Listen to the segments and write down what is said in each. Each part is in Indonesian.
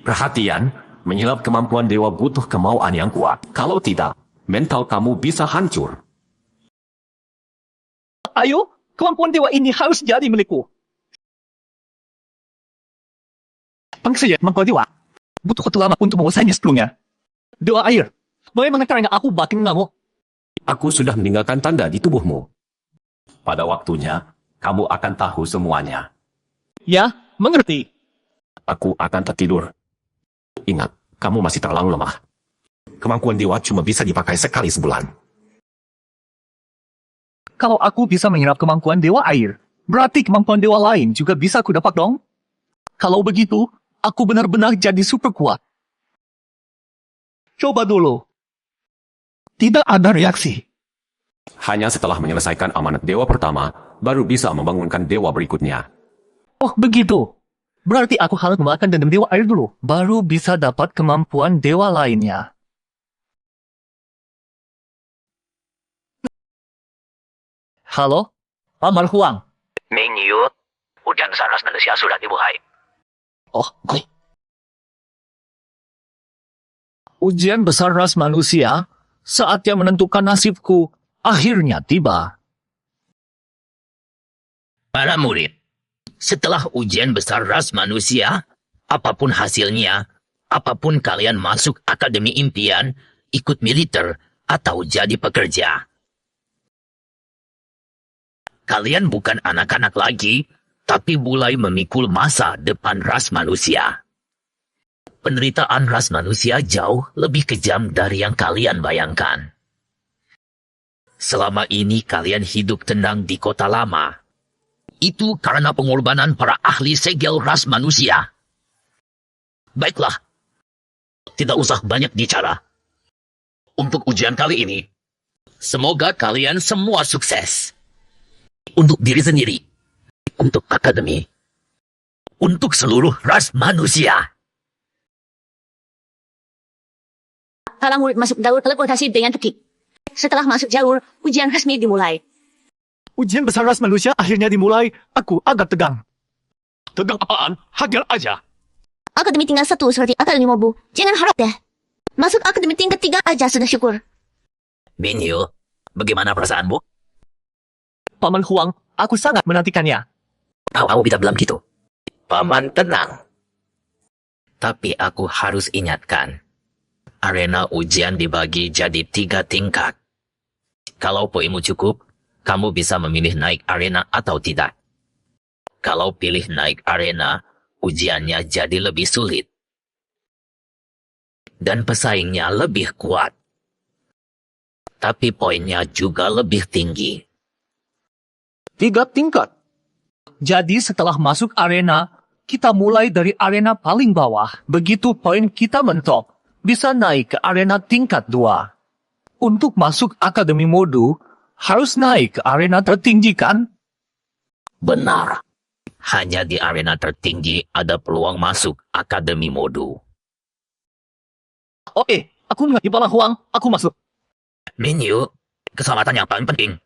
Perhatian, menyilap kemampuan dewa butuh kemauan yang kuat. Kalau tidak, mental kamu bisa hancur. Ayo, kemampuan dewa ini harus jadi milikku. Pengsiap kemampuan dewa. Butuh waktu lama untuk menguasainya sebelumnya. Dewa air, bagaimana caranya aku makin ngamuk? Aku sudah meninggalkan tanda di tubuhmu. Pada waktunya, kamu akan tahu semuanya. Ya, mengerti. Aku akan tertidur. Ingat, kamu masih terlalu lemah. Kemampuan dewa cuma bisa dipakai sekali sebulan. Kalau aku bisa menyerap kemampuan dewa air, berarti kemampuan dewa lain juga bisa aku dapat dong? Kalau begitu, aku benar-benar jadi super kuat. Coba dulu. Tidak ada reaksi. Hanya setelah menyelesaikan amanat dewa pertama, baru bisa membangunkan dewa berikutnya. Oh, begitu. Berarti aku harus memakan dendam dewa air dulu, baru bisa dapat kemampuan dewa lainnya. Halo? Paman Huang. Mingyu, ujian besar ras manusia sudah dimulai. Oh, baik. Ujian besar ras manusia, saatnya menentukan nasibku, akhirnya tiba. Para murid, setelah ujian besar ras manusia, apapun hasilnya, apapun kalian masuk akademi impian, ikut militer, atau jadi pekerja. Kalian bukan anak-anak lagi, tapi mulai memikul masa depan ras manusia. Penderitaan ras manusia jauh lebih kejam dari yang kalian bayangkan. Selama ini kalian hidup tenang di kota lama. Itu karena pengorbanan para ahli segel ras manusia. Baiklah, tidak usah banyak bicara. Untuk ujian kali ini, semoga kalian semua sukses. Untuk diri sendiri, untuk akademi, untuk seluruh ras manusia. Para murid masuk jalur teleportasi dengan ketik. Setelah masuk jalur, ujian resmi dimulai. Ujian besar ras manusia akhirnya dimulai, aku agak tegang. Tegang apaan? Hajar aja. Akademi tinggal satu seperti akademi mobu. Jangan harap deh. Masuk akademi tingkat 3 aja sudah syukur. Minyu, bagaimana perasaanmu? Paman Huang, aku sangat menantikannya. Tahu kamu bisa bilang gitu. Paman tenang. Tapi aku harus ingatkan. Arena ujian dibagi jadi 3 tingkat. Kalau poinmu cukup, kamu bisa memilih naik arena atau tidak. Kalau pilih naik arena, ujiannya jadi lebih sulit. Dan pesaingnya lebih kuat. Tapi poinnya juga lebih tinggi. 3 tingkat. Jadi setelah masuk arena, kita mulai dari arena paling bawah. Begitu poin kita mentok, bisa naik ke arena tingkat 2. Untuk masuk akademi modu, harus naik ke arena tertinggi kan? Benar. Hanya di arena tertinggi ada peluang masuk akademi modu. Oke, aku nggak di Paman Huang, aku masuk. Minyu, keselamatan yang paling penting.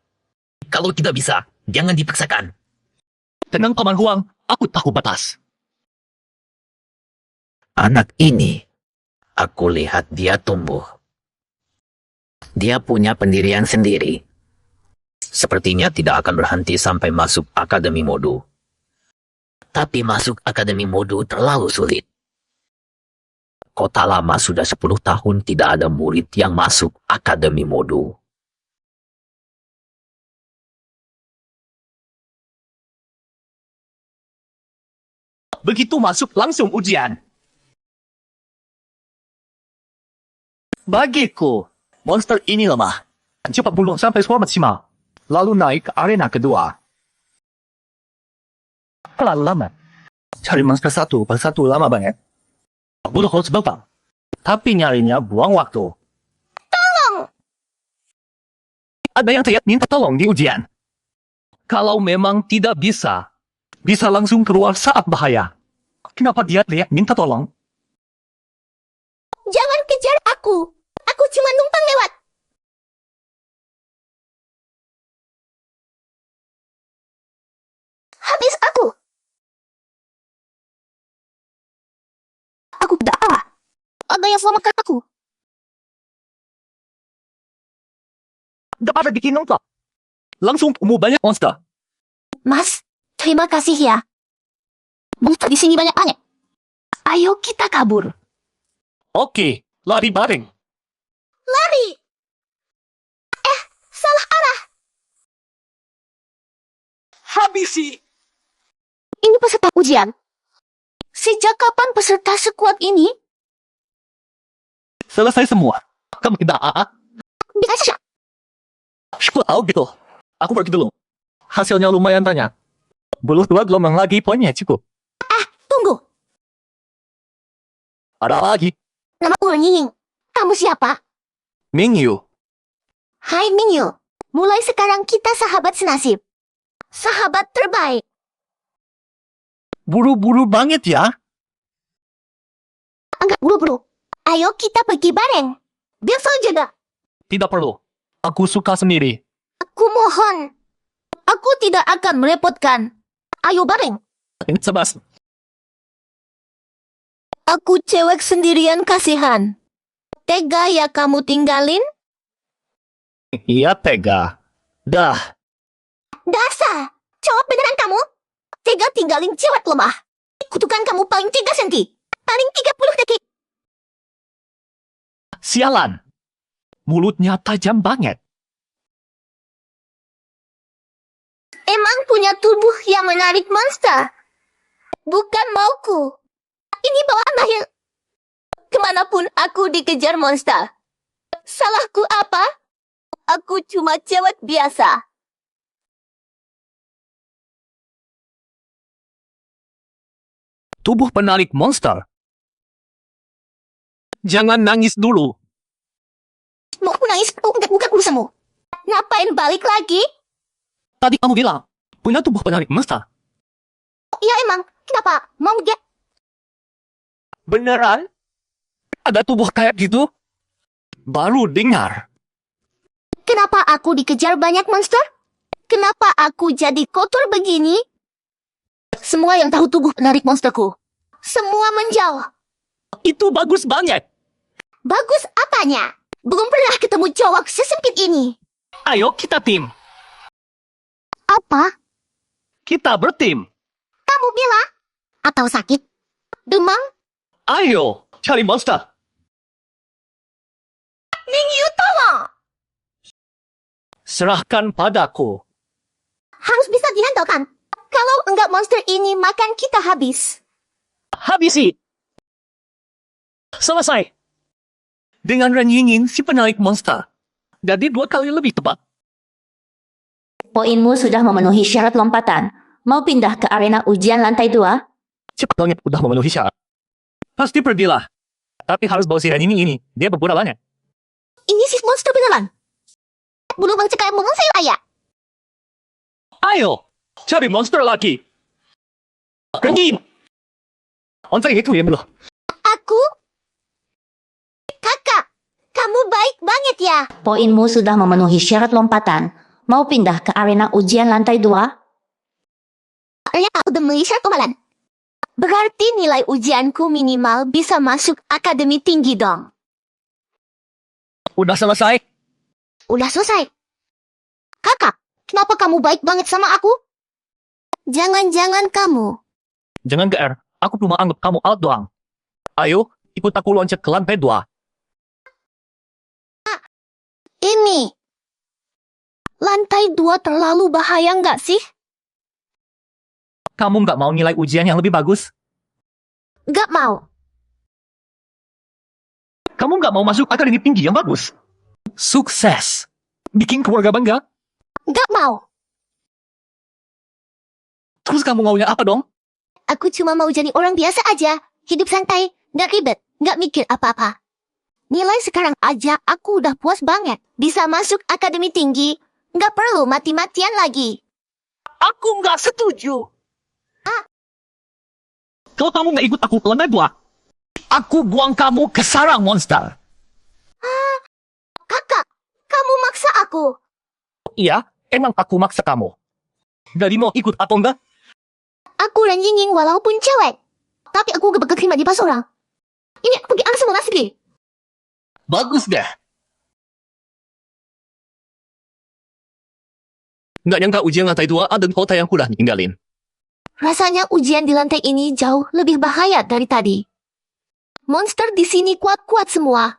Kalau tidak bisa, jangan dipaksakan. Tenang Paman Huang, aku tahu batas. Anak ini, aku lihat dia tumbuh. Dia punya pendirian sendiri. Sepertinya tidak akan berhenti sampai masuk akademi modu. Tapi masuk akademi modu terlalu sulit. Kota lama sudah 10 tahun tidak ada murid yang masuk akademi modu. Begitu masuk langsung ujian. Bagiku, monster ini lemah. Cepat bulung sampai semua maksimal. Lalu naik ke arena kedua. Terlalu lama. Cari monster satu persatu lama banget. Butuh harus babang. Tapi nyarinya buang waktu. Tolong! Ada yang teriak minta tolong di ujian. Kalau memang tidak bisa langsung keluar saat bahaya. Kenapa dia teriak minta tolong? Jangan kejar aku. Aku cuma numpang lewat. Habis aku. Aku tidak yang selamatkan aku. Dapat bikin nongklok. Langsung tumbuh banyak monster. Mas, terima kasih ya. Monster di sini banyak-banyak. Ayo kita kabur. Oke, lari bareng. Lari! Salah arah. Habisi. Ini peserta ujian. Sejak kapan peserta sekuat ini? Selesai semua. Kamu tidak AA? Biasa saja. Syukur tahu gitu. Aku pergi dulu. Hasilnya lumayan banyak. Belum 2 gelombang lagi poinnya cukup. Tunggu. Ada apa lagi? Nama Nying. Kamu siapa? Mingyu. Hai Mingyu. Mulai sekarang kita sahabat senasib. Sahabat terbaik. Buru-buru banget ya. Enggak buru-buru. Ayo kita pergi bareng. Biar selalu jaga. Tidak perlu. Aku suka sendiri. Aku mohon. Aku tidak akan merepotkan. Ayo bareng. Sebas. Aku cewek sendirian kasihan. Tega ya kamu tinggalin? Iya tega. Dah. Dasar. Cowok beneran kamu? Tega tinggalin cewek lemah. Kutukan kamu paling 3 senti. Paling 30 detik. Sialan. Mulutnya tajam banget. Emang punya tubuh yang menarik monster. Bukan mauku. Ini bawaan lahir. Kemanapun aku dikejar monster. Salahku apa? Aku cuma cewek biasa. Tubuh penarik monster. Jangan nangis dulu. Mau aku nangis? Oh, enggak, bukan urusanmu. Ngapain balik lagi? Tadi kamu bilang, punya tubuh penarik monster. Ya emang, kenapa? Mau get? Beneran? Ada tubuh kayak gitu? Baru dengar. Kenapa aku dikejar banyak monster? Kenapa aku jadi kotor begini? Semua yang tahu tubuh penarik monsterku. Semua menjauh. Itu bagus banget. Bagus apanya? Belum pernah ketemu cowok sesempit ini. Ayo kita tim. Apa? Kita bertim. Kamu bilang? Atau sakit? Demam? Ayo, cari monster. Mingyu tolong! Serahkan padaku. Harus bisa dihandalkan. Kalau enggak monster ini makan kita habis. Habisi. Selesai. Dengan renyingin si penarik monster. Jadi 2 kali lebih tepat. Poinmu sudah memenuhi syarat lompatan. Mau pindah ke arena ujian lantai 2? Cepat banget udah memenuhi syarat. Pasti pergilah. Tapi harus bawa si ini. Dia berpura banyak. Ini si monster beneran. Bulu bang cekaya ngomong saya ayah. Ayo, cari monster lagi. Pergi. Ontai itu ya belum. Aku? Kakak, kamu baik banget ya. Poinmu sudah memenuhi syarat lompatan. Mau pindah ke arena ujian lantai 2? Ya, udah memenuhi syarat omalan. Berarti nilai ujianku minimal bisa masuk akademi tinggi dong. Udah selesai. Udah selesai. Kakak, kenapa kamu baik banget sama aku? Jangan-jangan kamu. Jangan GR. Aku cuma anggap kamu out doang. Ayo, ikut aku loncat ke lantai 2. Ini. Lantai 2 terlalu bahaya nggak sih? Kamu nggak mau nilai ujian yang lebih bagus? Nggak mau. Kamu nggak mau masuk akademi tinggi yang bagus? Sukses. Bikin keluarga bangga. Nggak mau. Terus kamu maunya apa dong? Aku cuma mau jadi orang biasa aja. Hidup santai, nggak ribet, nggak mikir apa-apa. Nilai sekarang aja aku udah puas banget. Bisa masuk akademi tinggi. Nggak perlu mati-matian lagi. Aku nggak setuju. Kalau kamu nggak ikut aku ke lantai 2, aku buang kamu ke sarang monster. Kakak, kamu maksa aku. Iya, emang aku maksa kamu. Jadi mau ikut atau enggak? Aku ranjingin walaupun cewek. Tapi aku gak bakal terima di pas orang. Ini aku pergi langsung masuk. Bagus deh. Nggak nyangka ujian lantai 2 ada kota yang kudah ninggalin. Rasanya ujian di lantai ini jauh lebih bahaya dari tadi. Monster di sini kuat-kuat semua.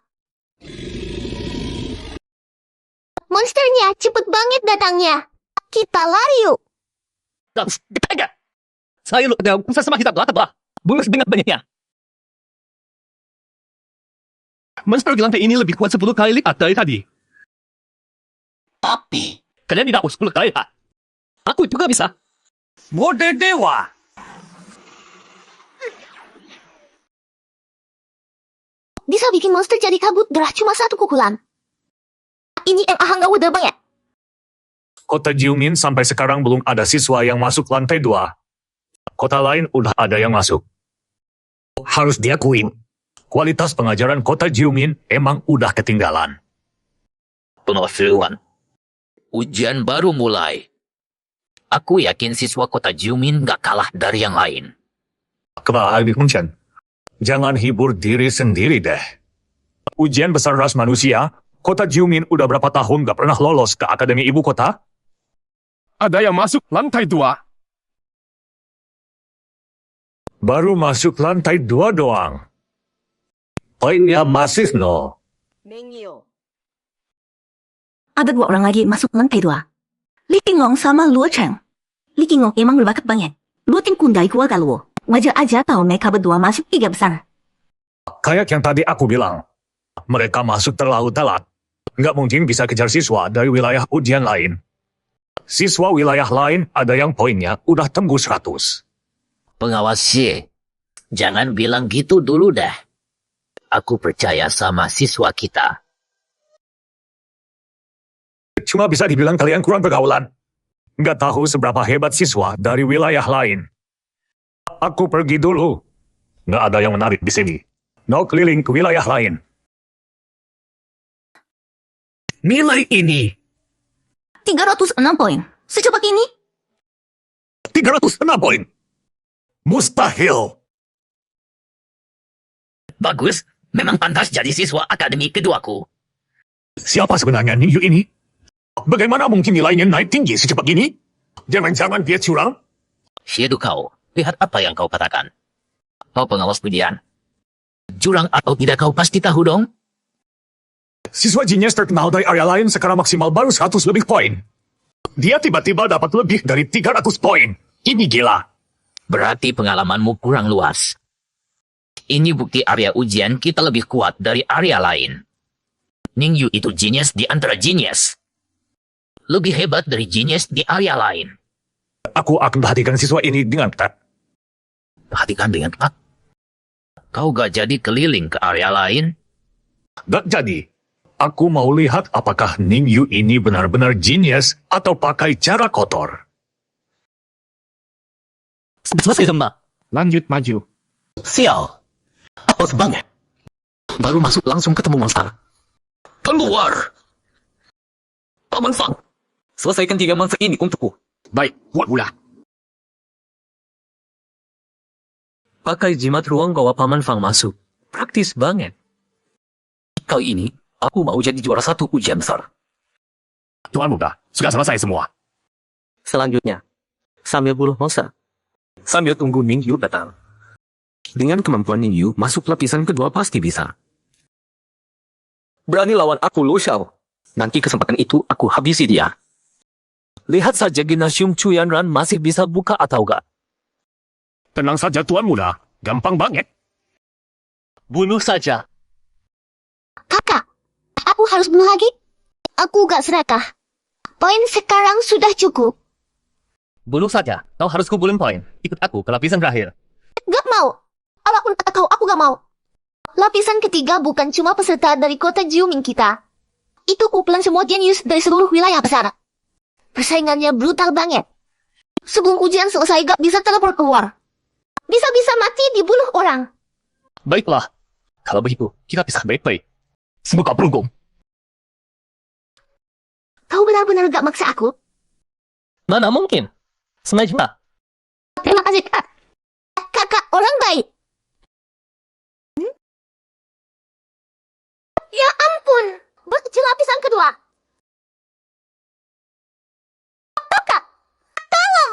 Monsternya cepet banget datangnya. Kita lari yuk. Kita saya lu ada usaha sama kita belakang bah. Bulus dengan banyaknya. Monster di lantai ini lebih kuat 10 kali lipat dari tadi. Tapi, Kalian tidak 10 kali lipat. Aku juga bisa. Mode dewa. Bisa bikin monster jadi kabut gerah cuma satu pukulan. Ini yang ahang gak udah banyak. Kota Jiumin sampai sekarang belum ada siswa yang masuk lantai 2. Kota lain udah ada yang masuk. Harus diakuin, kualitas pengajaran kota Jiumin emang udah ketinggalan. penafsiran. Ujian baru mulai. Aku yakin siswa kota Jiumin gak kalah dari yang lain. Kebalik Hunchan, jangan hibur diri sendiri deh. Ujian besar ras manusia, kota Jiumin udah berapa tahun gak pernah lolos ke Akademi Ibu Kota? Ada yang masuk lantai 2. Baru masuk lantai 2 doang. Poinnya masih nol. Ada 2 orang lagi masuk lantai 2. Li Qinglong sama Luo Cheng. Li Qinglong emang berbakat banget. Luo Tingkun dari keluarga Luo. Wajar aja tahu mereka berdua masuk 3 besar. Kayak yang tadi aku bilang, mereka masuk terlalu telat. Nggak mungkin bisa kejar siswa dari wilayah ujian lain. Siswa wilayah lain ada yang poinnya udah tembus 100. Pengawas Xie, jangan bilang gitu dulu dah. Aku percaya sama siswa kita. Cuma bisa dibilang kalian kurang pergaulan. Nggak tahu seberapa hebat siswa dari wilayah lain. Aku pergi dulu. Nggak ada yang menarik di sini. No keliling ke wilayah lain. Nilai ini 306 poin. Secepat ini? 306 poin. Mustahil. Bagus, memang pantas jadi siswa akademi keduaku. Siapa sebenarnya Ning Yu ini? Bagaimana mungkin nilainya naik tinggi secepat ini? Jangan-jangan dia curang? Xiedu kau, lihat apa yang kau katakan. Kau pengawas ujian. Jurang atau tidak kau pasti tahu dong? Siswa genius terkenal dari area lain sekarang maksimal baru 100 lebih poin. Dia tiba-tiba dapat lebih dari 300 poin. Ini gila. Berarti pengalamanmu kurang luas. Ini bukti area ujian kita lebih kuat dari area lain. Ning Yu itu genius di antara genius. Lebih hebat dari genius di area lain. Aku akan perhatikan siswa ini dengan ketat. Perhatikan dengan ketat. Kau gak jadi keliling ke area lain? Dan jadi, aku mau lihat apakah Ning Yu ini benar-benar genius atau pakai cara kotor. selesai semua. Lanjut maju. Sial. Apa banget. Baru masuk langsung ketemu monster. Keluar! Paman Fang, selesaikan 3 monster ini untukku. Baik, buat pula. Pakai jimat ruang bawa Paman Fang masuk. Praktis banget. Kali ini, aku mau jadi juara 1 ujian besar. Tuan Muda, sudah selesai semua. Selanjutnya, sambil buluh monster. Sambil tunggu Ning Yu datang. Dengan kemampuan Ning Yu, masuk lapisan kedua pasti bisa. Berani lawan aku, Lu Xiao. Nanti kesempatan itu aku habisi dia. Lihat saja gimnasium Chuyanran masih bisa buka atau gak. Tenang saja Tuan Muda, gampang banget. Bunuh saja. Kakak, aku harus bunuh lagi? Aku gak serakah. Poin sekarang sudah cukup. Bunuh saja. Kau harus kumpulin poin. Ikut aku ke lapisan terakhir. Gak mau. Apapun kata kau, aku gak mau. Lapisan ketiga bukan cuma peserta dari kota Jiumin kita. Itu kumpulan semua jenius dari seluruh wilayah besar. Persaingannya brutal banget. Sebelum ujian selesai gak bisa teleport keluar. Bisa-bisa mati dibunuh orang. Baiklah. Kalau begitu, kita pisah baik-baik. Semoga beruntung. Kau benar-benar gak maksa aku? Mana mungkin? Sengaja. Terima kasih, Kak. Kakak orang baik. Ya bos kecil lapisan kedua. Kakak, tolong.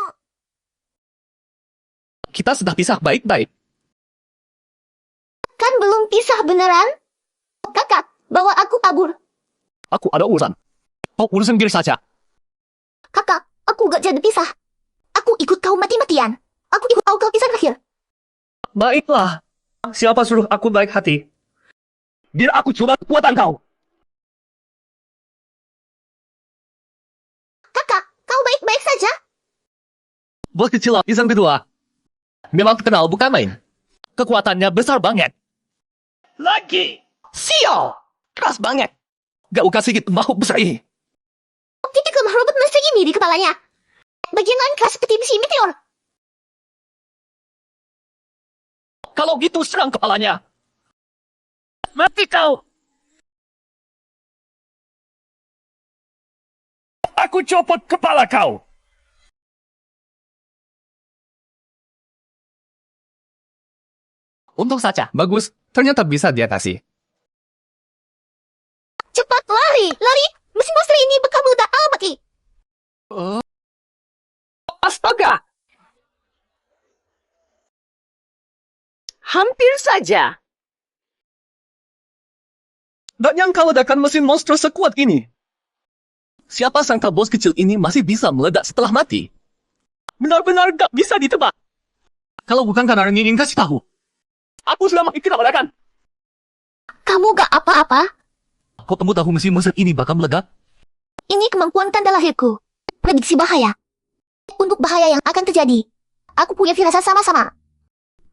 Kita sudah pisah baik-baik. Kan belum pisah beneran? Kakak, bawa aku kabur. Aku ada urusan. Kau urus sendiri saja. Kakak, aku gak jadi pisah. Aku ikut kau mati-matian. Aku ikut kau ke pisah terakhir. Baiklah. Siapa suruh aku baik hati? Biar aku coba kekuatan kau. Kakak, kau baik-baik saja? Bos kecil lapisan kedua. Memang terkenal bukan main. Kekuatannya besar banget. Lagi. Sial. Keras banget. Gak uka sedikit makhluk besar ini. Titik lemah robot monster ini di kepalanya. Bagian lain keras seperti besi meteor. Kalau gitu serang kepalanya. Mati kau. Aku copot kepala kau. Untung saja. Bagus. Ternyata bisa diatasi. Cepat lari, lari. Mesin monster ini bakal meledak mati. Astaga. Hampir saja. Tak nyangka ledakan mesin monster sekuat ini. Siapa sangka bos kecil ini masih bisa meledak setelah mati? Benar-benar gak bisa ditebak. Kalau bukan karena ingin kasih tahu. Aku sudah mengikat ledakan. Kamu gak apa-apa? Kok kamu tahu mesin monster ini bakal meledak? Ini kemampuan tanda lahirku. Prediksi bahaya. Untuk bahaya yang akan terjadi. Aku punya firasat sama-sama.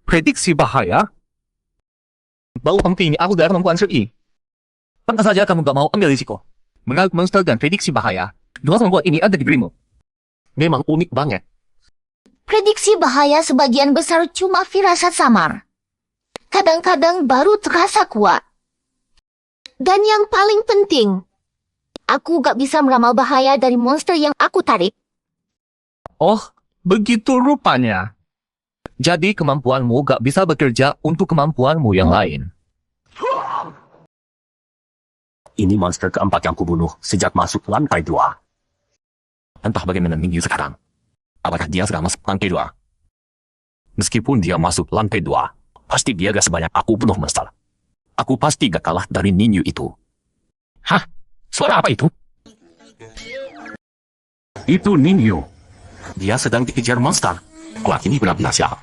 Prediksi bahaya? Baru penting aku dari kemampuan ini. Pantas saja kamu gak mau ambil risiko. Mengaku monster dan prediksi bahaya. Dua kemampuan ini ada di dirimu. Memang unik banget. Prediksi bahaya sebagian besar cuma firasat samar. Kadang-kadang baru terasa kuat. Dan yang paling penting, aku gak bisa meramal bahaya dari monster yang aku tarik. Oh, begitu rupanya. Jadi kemampuanmu gak bisa bekerja untuk kemampuanmu yang lain. Ini monster keempat yang kubunuh sejak masuk lantai 2. Entah bagaimana Mingyu sekarang. Apakah dia sedang masuk lantai 2? Meskipun dia masuk lantai 2, pasti dia gak sebanyak aku bunuh monster. Aku pasti gak kalah dari Ninyu itu. Hah? Suara apa itu? Itu Ninyu. Dia sedang dikejar monster. Kelak ini benar-benar sial.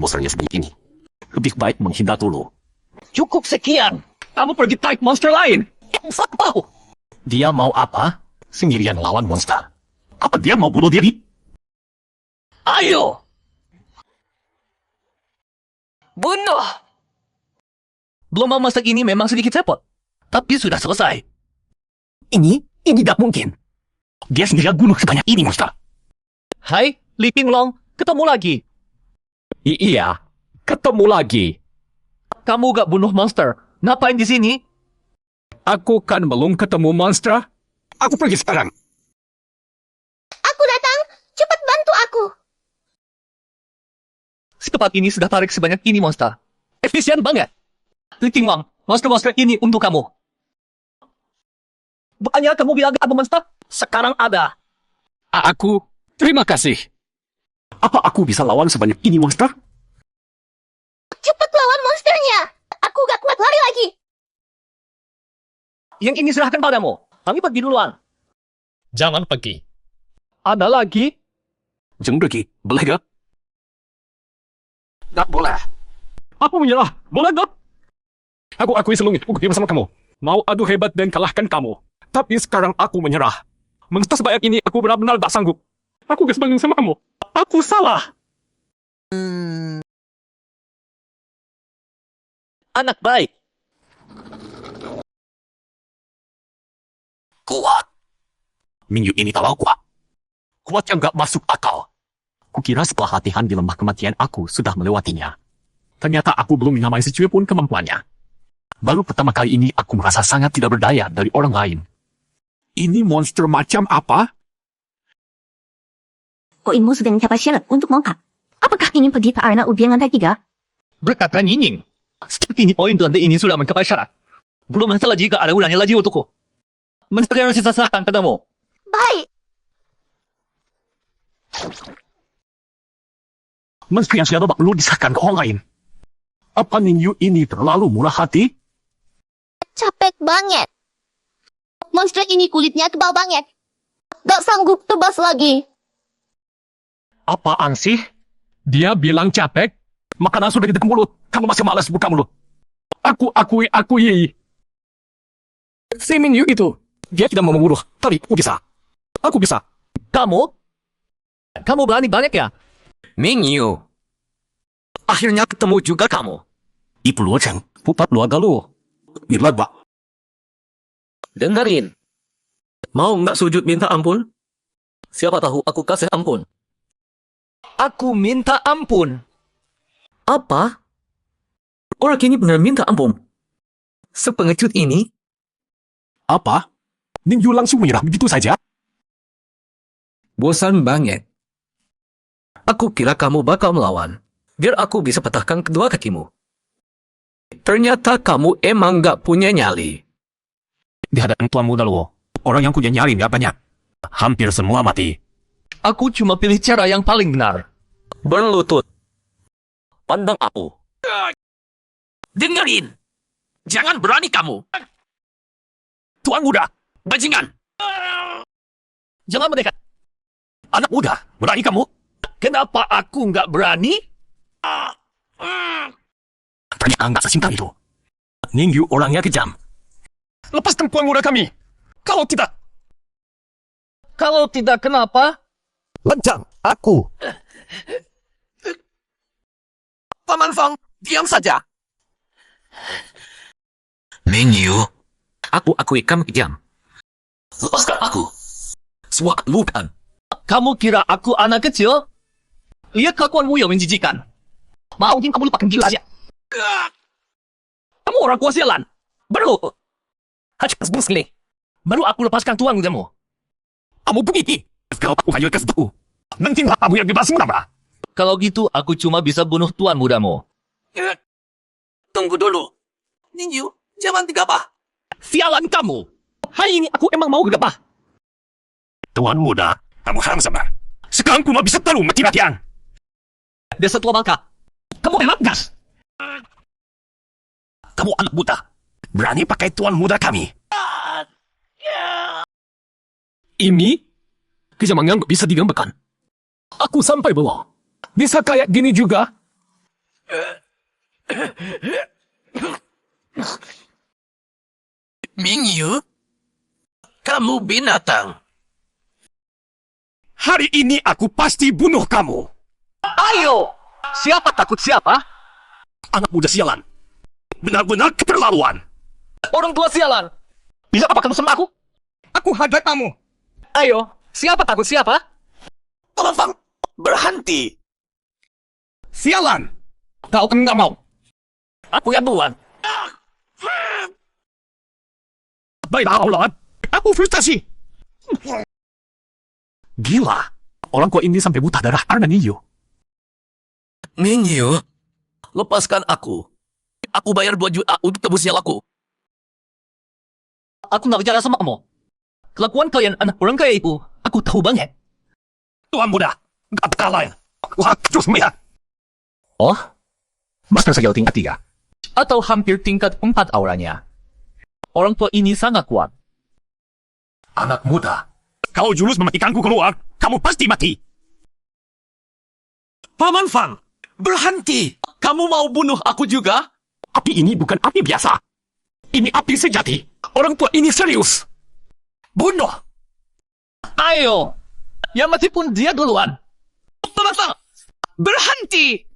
Monsternya sebanyak ini. Lebih baik menghindar dulu. Cukup sekian. Kamu pergi tarik monster lain. Tahu. Dia mau apa? Sendirian lawan monster. Apa dia mau bunuh diri? Ayo. Bunuh. Gelombang monster ini memang sedikit repot. Tapi sudah selesai. Ini tidak mungkin. Dia sendirian bunuh sebanyak ini monster. Hai, Li Pinglong. Ketemu lagi. Iya, ketemu lagi. Kamu gak bunuh monster. Ngapain di sini? Aku kan belum ketemu monster. Aku pergi sekarang. Aku datang, cepat bantu aku. Si tempat ini sudah tarik sebanyak ini monster. Efisien banget. Li Pinglong, monster-monster ini untuk kamu. Bukannya kamu bilang gak ada monster? Sekarang ada. Aku, terima kasih. Apa aku bisa lawan sebanyak ini monster? Cepat lawan monsternya. Aku gak kuat lari lagi. Yang ini serahkan padamu. Kami pergi duluan. Jangan pergi. Ada lagi? Jangan pergi, boleh gak? Gak boleh. Aku menyerah, boleh gak? Aku akui sebelumnya, aku bersama kamu. Mau adu hebat dan kalahkan kamu. Tapi sekarang aku menyerah. Monster sebanyak ini aku benar-benar tak sanggup. Aku gak sebangga sama kamu. Aku salah. Anak baik. Kuat. Mingyu ini tahu kuat. Kuat yang gak masuk akal. Kukira setelah latihan di lembah kematian aku sudah melewatinya. Ternyata aku belum menamai securi pun kemampuannya. Baru pertama kali ini aku merasa sangat tidak berdaya dari orang lain. Ini monster macam apa? Koinmu sudah mencapai syarat untuk mengangkat. Apakah ingin pergi ke arena ubi lantai 3? Berkata Nining. Sepertinya poin lantai ini sudah mencapai syarat. Belum masalah jika ada ulangnya lagi untukku. Mencari yang sisa-sisakan padamu. Baik. Monster yang sudah perlu disahkan ke orang lain. Apa Ningyu ini terlalu murah hati? Capek banget. Monster ini kulitnya tebal banget. Gak sanggup tebas lagi. Apaan sih? Dia bilang capek, makanan sudah di dekat mulut. Kamu masih malas buka mulut. Aku akui. Si Mingyu itu, dia tidak mau membunuh, tapi aku bisa. Aku bisa. Kamu? Kamu berani banyak ya? Mingyu. Akhirnya ketemu juga kamu. Ibu Luo Cheng, pupat keluarga lu. Bila Pak. Dengerin. Mau nggak sujud minta ampun? Siapa tahu aku kasih ampun. Aku minta ampun. Apa? Orang ini benar minta ampun. Sepengecut ini? Apa? Ningyu langsung menyerah begitu saja? Bosan banget. Aku kira kamu bakal melawan. Biar aku bisa patahkan kedua kakimu. Ternyata kamu emang nggak punya nyali. Di hadapan Tuan Muda Luo, orang yang punya nyali nggak banyak. Hampir semua mati. Aku cuma pilih cara yang paling benar. Berlutut. Pandang aku. Dengerin. Jangan berani kamu. Tuan Muda, Bajingan. Jangan mendekat. anak muda, berani kamu? Kenapa aku nggak berani? Ternyata nggak sesimpel itu. Ningyu orangnya kejam. Lepaskan Tuan Muda kami. Kalau tidak, Kalau tidak, kenapa? lancang aku. Paman Fang, diam saja. Mingyu. Aku akui kamu kejam. Lepaskan aku. Semua bukan. Kamu kira aku anak kecil? Lihat kelakuanmu yang menjijikan. Mau kamu lupakan gila aja. Kamu orang kuat sialan. Baru. Hajas busli. Baru aku lepaskan tuan mudamu. Kamu begini. Kalau aku hanya kasih tahu. Nantilah kamu yang bebas menambah. Kalau gitu, aku cuma bisa bunuh tuan mudamu. Tunggu dulu. Ningyu, jangan digabah. Sialan kamu. Hari ini aku emang mau gegabah. Tuan Muda, kamu harus sabar. Sekarang cuma bisa taruh mati-matian. Desa tua bangka. Kamu enak gas. Kamu anak muda. Berani pakai Tuan Muda kami. Ini kejaman yang bisa digambarkan. Aku sampai bawah. Bisa kayak gini juga. Mingyu, kamu binatang. Hari ini aku pasti bunuh kamu. Ayo. Siapa takut siapa? Anak muda sialan. Benar-benar keterlaluan. Orang tua sialan. Bisa apa kamu sama aku? Aku hadap kamu. Ayo. Siapa takut siapa? Paman Fang, berhenti. Sialan. Kau kan nggak mau. Aku yang duluan. Baiklah, Allah. Aku frustasi. Gila. Orang kuat ini sampai buta darah karena Ningyu. Mingyu, lepaskan aku. Aku bayar 2 juta untuk tebus nyawaku. Aku nggak bicara sama kamu. Kelakuan kalian anak orang kaya itu, aku tahu banget. Tuan Muda, nggak ada lain. Wah, terus melihat. Oh? Master Segel tingkat 3. Atau hampir tingkat 4 auranya. Orang tua ini sangat kuat. Anak muda, kau jurus mematikanku keluar, kamu pasti mati. Paman Fang, berhenti. Kamu mau bunuh aku juga? Api ini bukan api biasa. Ini api sejati. Orang tua ini serius. Bunuh. Ayo. Yang mati pun dia duluan. Paman Fang, berhenti.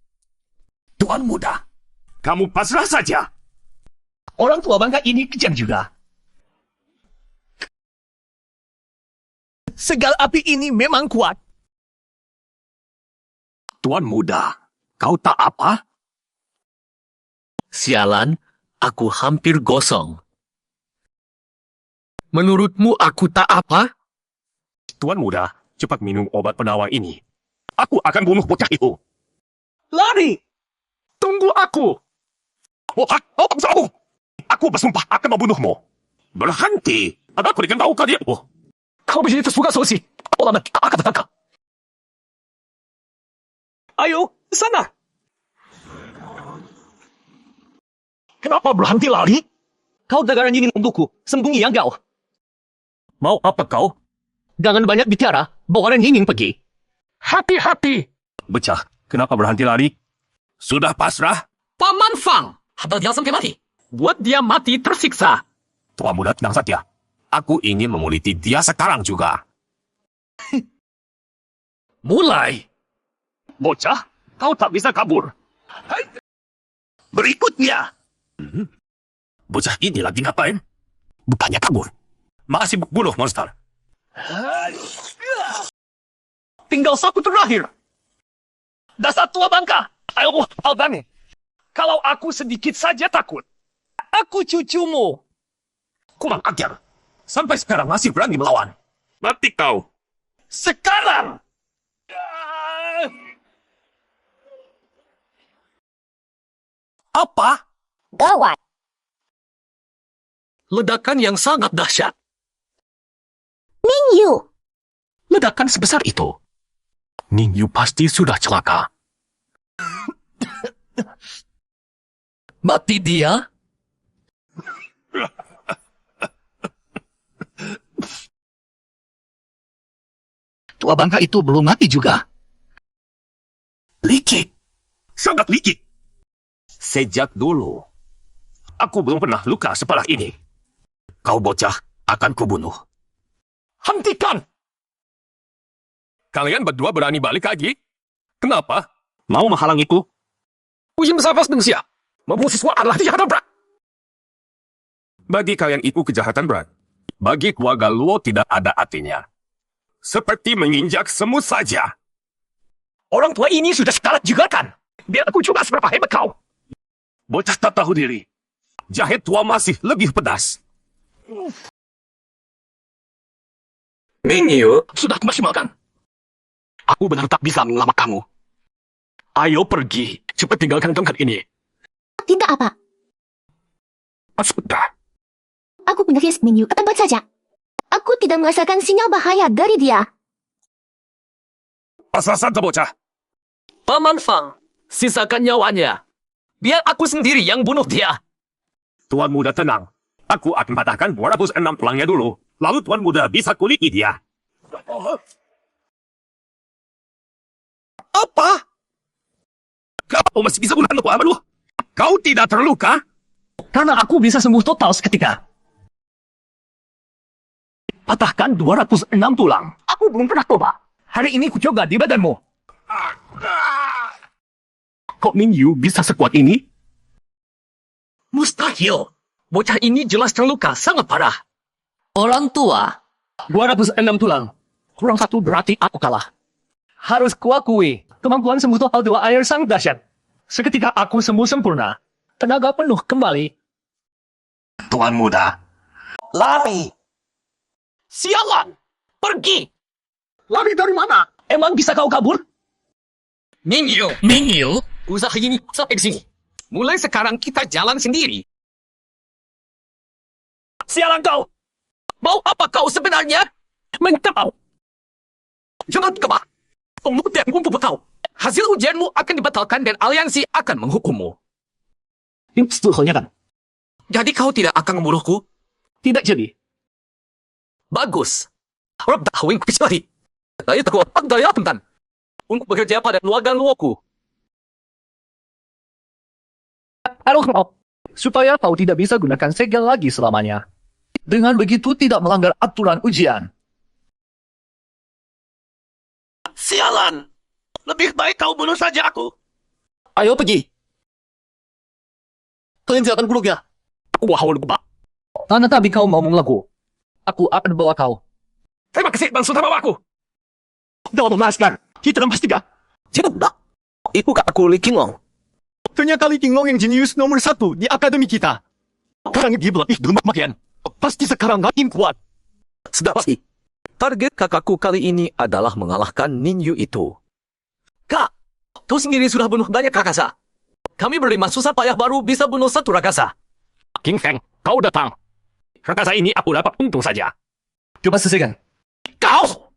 Tuan Muda, kamu pasrah saja. Orang tua bangka ini kejam juga. Segal api ini memang kuat. Tuan Muda, kau tak apa? Sialan, aku hampir gosong. Menurutmu aku tak apa? Tuan Muda, cepat minum obat penawar ini. Aku akan bunuh bocah itu. Lari! Tunggu aku. Aku bersumpah akan membunuhmu. Berhenti. Ada aku dengan tahu dia. Oh, Kau begini tersuka sosi. Olah nak akan tertangkap. Ayo, sana. Kenapa berhenti lari? Kau dengar ingin untukku. Sembunyi yang kau. mau apa kau? Jangan banyak bicara. Bawa orang ingin pergi. Hati-hati. Bocah, kenapa berhenti lari? Sudah pasrah? Paman Fang, hendak dia sampai mati. Buat dia mati tersiksa. Tua muda tenang saja. Aku ingin memuliti dia sekarang juga. Mulai. Bocah, kau tak bisa kabur. Berikutnya. Bocah ini lagi ngapain? Bukannya kabur. Masih bunuh monster. Tinggal satu terakhir. Dasar tua bangka. Ayo, Albani. Kalau aku sedikit saja takut. Aku cucumu. Kurang ajar. Sampai sekarang masih berani melawan. Mati kau. Sekarang. Apa? Gawat. Ledakan yang sangat dahsyat. Mingyu. Ledakan sebesar itu. Ningyu pasti sudah celaka. Mati dia? Tua bangka itu belum mati juga. Licik. Sangat licik. Sejak dulu, aku belum pernah luka separah ini. Kau bocah akan kubunuh. Hentikan. Kalian berdua berani balik lagi? Kenapa? Mau menghalangiku? Ujian bersafas manusia. Membunuh siswa adalah kejahatan berat. Bagi kalian itu kejahatan berat. Bagi keluarga Luo tidak ada artinya. Seperti menginjak semut saja. Orang tua ini sudah sekarat juga kan? Biar aku coba seberapa hebat kau. Bocah tak tahu diri. Jahe tua masih lebih pedas. Mingyu, sudah aku maksimalkan. Aku benar tak bisa mengelama kamu. Ayo pergi. Cepat tinggalkan tempat ini. Tidak apa. Sebentar. Aku pindah ke Mingyu ke tempat saja. Aku tidak merasakan sinyal bahaya dari dia. Asal saja bocah. Paman Fang, sisakan nyawanya. Biar aku sendiri yang bunuh dia. Tuan muda tenang. Aku akan patahkan 206 tulangnya dulu. Lalu tuan muda bisa kuliti dia. Apa? Kau masih bisa gunakan lupa lu? Kau tidak terluka? Karena aku bisa sembuh total seketika. Patahkan 206 tulang. Aku belum pernah coba. Hari ini ku coba di badanmu. Kok Mingyu bisa sekuat ini? Mustahil. Bocah ini jelas terluka sangat parah. Orang tua. 206 tulang. Kurang satu berarti aku kalah. Harus kuakui, kemampuan sembuh total dua air sangat dahsyat. Seketika aku sembuh sempurna. Tenaga penuh kembali. Tuan muda. Lari! Sialan. Pergi. Lari dari mana? Emang bisa kau kabur? Mingyu. Usaha ini sampai di sini. Mulai sekarang kita jalan sendiri. Sialan kau! Mau apa kau sebenarnya? Mengkau! Jangan kebak. Pemuda yang kumpul kau. Hasil ujianmu akan dibatalkan dan aliansi akan menghukummu. Sebetulnya kan? Jadi kau tidak akan membunuhku? Tidak jadi. Bagus. Harap tahu yang kupicari. Saya takut daya tentang. Untuk bekerja pada keluarga luoku. Halo kau. Supaya kau tidak bisa gunakan segel lagi selamanya. Dengan begitu tidak melanggar aturan ujian. Sialan. Lebih baik kau bunuh saja aku. Ayo pergi. Kalian jangan peluknya. Wah, lupa. Karena tapi kau mau melaku. Aku akan bawa kau. Terima kasih bang sudah bawa aku. Dalam masker. Kita dan pastikan. Tidak. Itu kakakku Li Qinglong. Ternyata Li Qinglong yang jenius nomor 1 di akademi kita. Orang yang berlatih dengan makian. Pasti sekarang makin kuat. Sudah pasti. Target kakakku kali ini adalah mengalahkan Ninyu itu. Kak, kau sendiri sudah bunuh banyak rakasa. Kami berlima susah payah baru bisa bunuh satu rakasa. King Feng, kau datang. Rasa ini aku dapat untung saja. Coba selesaikan. Kau!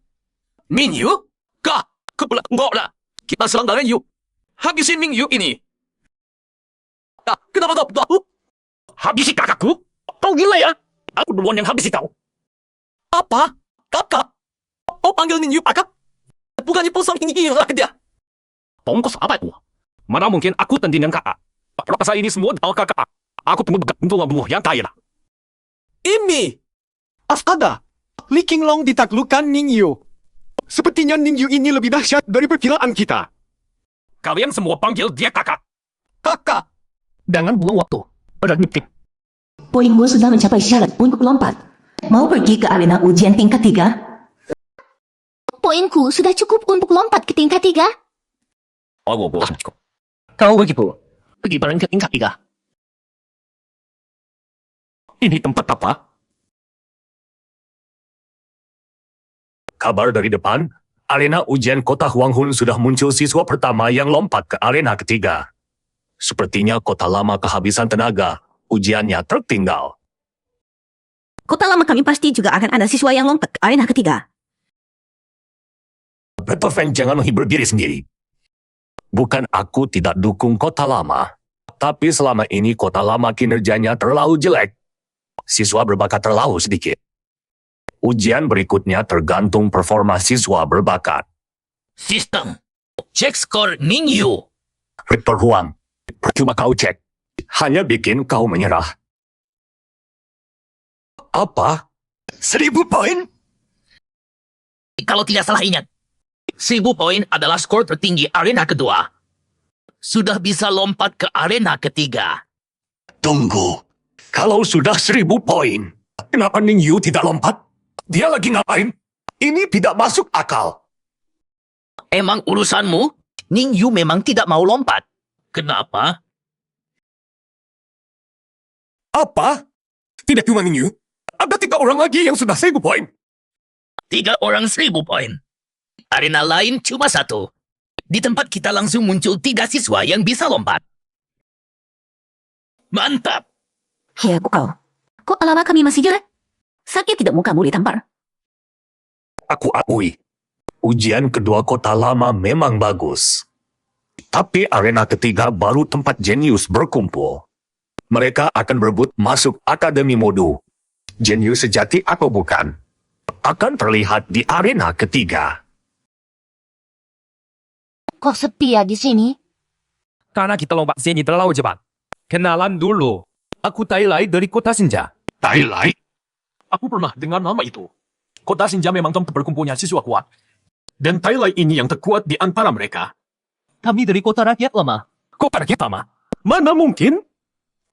Mingyu? Kau! Enggak lah. Kita serang dari Yu. Habisin Mingyu ini. Kenapa kau tahu? Habisi kakakku? Kau gila ya? Aku duluan yang habisi kau. Apa? Kakak? Kau panggil Mingyu kakak? Bukannya posong ini lah dia. Tongkos apa itu? Mana mungkin aku tandingan kakak? Rasa ini semua dari kakak. Aku tunggu untuk membunuh yang kaya lah. Ini! Astaga! Li Qinglong ditaklukkan Ningyu. Sepertinya Ningyu ini lebih dahsyat dari perkiraan kita. Kalian semua panggil dia kakak. Kakak! Jangan buang waktu. Pada meeting. Poinmu sudah mencapai syarat untuk lompat. Mau pergi ke arena ujian tingkat 3? Poinku sudah cukup untuk lompat ke tingkat 3. Oh, Kau begitu. Pergi bareng ke tingkat 3. ini tempat apa? Kabar dari depan, arena ujian kota Huanghun sudah muncul siswa pertama yang lompat ke arena ketiga. Sepertinya kota lama kehabisan tenaga, ujiannya tertinggal. Kota lama kami pasti juga akan ada siswa yang lompat ke arena ketiga. Beethoven jangan menghibur diri sendiri. Bukan aku tidak dukung kota lama, tapi selama ini kota lama kinerjanya terlalu jelek. Siswa berbakat terlalu sedikit. Ujian berikutnya tergantung performa siswa berbakat. Sistem. Cek skor Mingyu. Rektor Huang, percuma kau cek. Hanya bikin kau menyerah. Apa? 1000 poin? Kalau tidak salah ingat, 1000 poin adalah skor tertinggi arena kedua. Sudah bisa lompat ke arena ketiga. Tunggu. Kalau sudah 1000 poin, kenapa Ningyu tidak lompat? Dia lagi ngapain? Ini tidak masuk akal. Emang urusanmu? Ningyu memang tidak mau lompat. Kenapa? Apa? Tidak cuma Ningyu. Ada 3 orang lagi yang sudah 1000 poin. 3 orang 1000 poin. Arena lain cuma 1. Di tempat kita langsung muncul 3 siswa yang bisa lompat. Mantap! Hei kau. Kok lama kami masih jelek? Sakit tidak mukamu ditampar? Aku akui, ujian kedua kota lama memang bagus. Tapi arena ketiga baru tempat jenius berkumpul. Mereka akan berebut masuk Akademi Modu. Jenius sejati atau bukan, akan terlihat di arena ketiga. Kok sepi ya di sini? Karena kita lompat sini terlalu cepat. Kenalan dulu. Aku Tai Lai dari kota Senja. Tai Lai? Aku pernah dengar nama itu. Kota Senja memang tempat berkumpulnya siswa kuat. Dan Tai Lai ini yang terkuat di antara mereka. Kami dari kota rakyat lama. Kota rakyat lama? Mana mungkin?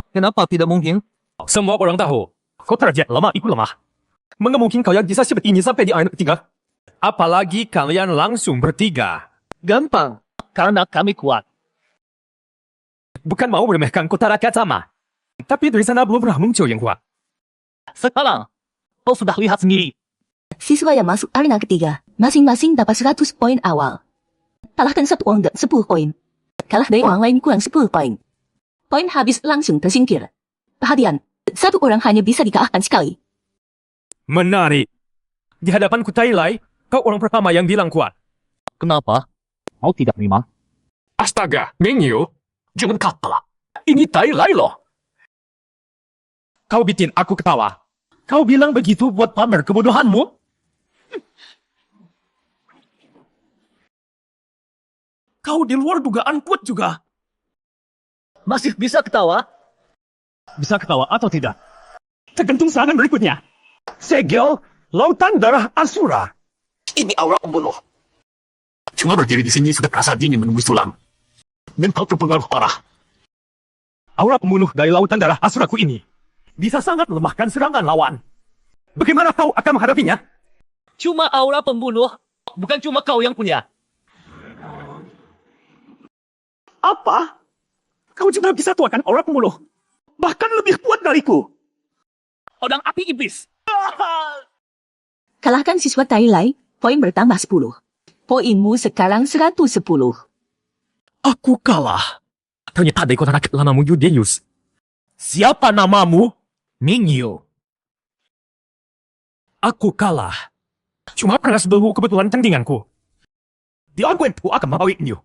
Kenapa tidak mungkin? Semua orang tahu. Kota rakyat lama itu lemah. Mana mungkin kalian bisa seperti ini sampai di arena ketiga? Apalagi kalian langsung bertiga. Gampang. Karena kami kuat. Bukan mau meremehkan kota rakyat sama. Tapi dari sana belum pernah muncul yang kuat. Sekarang, kau sudah lihat sendiri. Siswa yang masuk arena ketiga, masing-masing dapat 100 poin awal. Kalahkan satu orang dan 10 poin. Kalah dari orang lain kurang 10 poin. Poin habis langsung tersingkir. Perhatian, satu orang hanya bisa dikalahkan sekali. Menarik. Di hadapanku Tai Lai, kau orang pertama yang bilang kuat. Kenapa? Kau tidak terima? Astaga, Mingyu, jangan katalah. Ini Tai Lai loh. Kau bikin aku ketawa. Kau bilang begitu buat pamer kebodohanmu? Kau di luar dugaan kuat juga. Masih bisa ketawa? Bisa ketawa atau tidak? Tergantung serangan berikutnya. Segel, lautan darah Asura. Ini aura pembunuh. Cuma berdiri di sini sudah terasa dingin menembus tulang. Mental terpengaruh parah. Aura pembunuh dari lautan darah Asuraku ini bisa sangat melemahkan serangan lawan. Bagaimana kau akan menghadapinya? Cuma aura pembunuh, bukan cuma kau yang punya. Apa? Kau juga bisa tuakan aura pembunuh. Bahkan lebih kuat dariku. Odang api iblis. Kalahkan siswa Tai Lai, poin bertambah 10. Poinmu sekarang 110. Aku kalah. Ternyata dari kota rakyat lama Mungyu Denius. Siapa namamu? Mingyu. Aku kalah. Cuma karena sebuah kebetulan tandinganku. Di aku akan melawan Ninyu.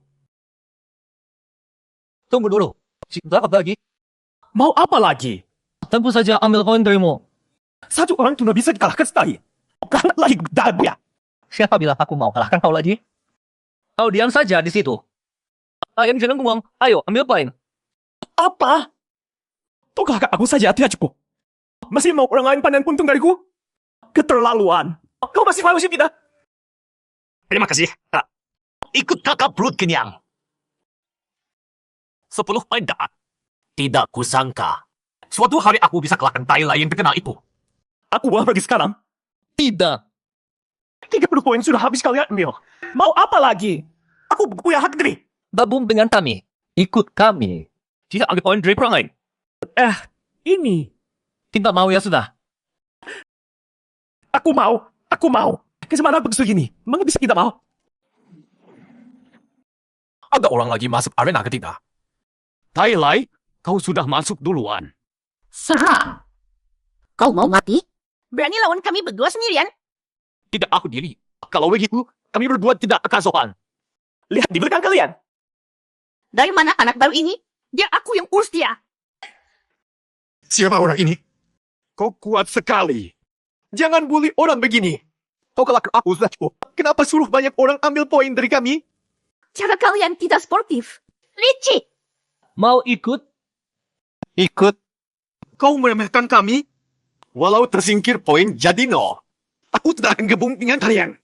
Tunggu dulu. Sudah apa lagi? Mau apa lagi? Tentu saja ambil koin darimu. Satu orang tuna bisa dikalahkan sekali. Karena lagi daya. Siapa bilang aku mau kalahkan kau lagi? Kau diam saja di situ. Ayam jangan ngomong. Ayo, ambil poin. Apa? Tahukah aku saja tidak cukup? Masih mau orang lain pandang puntung dariku? Keterlaluan. Kau masih mau sih tidak? Terima kasih, Kak. Ikut kakak perut kenyang. 10 poin dapat. Tidak kusangka. Suatu hari aku bisa kalahkan Thailand yang terkenal itu. Aku boleh pergi sekarang? Tidak. 30 poin sudah habis kalian ambil. Mau apa lagi? Aku punya hak sendiri. Gabung dengan kami. Ikut kami. Tidak ambil poin dari orang lain. Ini. Tidak mau ya sudah. Aku mau. Kesempatan bagus begini. Mengapa bisa tidak mau? Ada orang lagi masuk arena ketiga. Thailand, kau sudah masuk duluan. Serang. Kau mau mati? Berani lawan kami berdua sendirian? Tidak aku diri. Kalau begitu, kami berdua tidak akan sopan. Lihat di belakang kalian. Dari mana anak baru ini? Dia aku yang urus dia. Siapa orang ini? Kau kuat sekali. Jangan bully orang begini. Kau kalahkan aku sudah cukup. Kenapa suruh banyak orang ambil poin dari kami? Cara kalian tidak sportif. Licik. Mau ikut? Ikut. Kau meremehkan kami? Walau tersingkir poin jadi nol. Aku tidak akan gabung dengan kalian.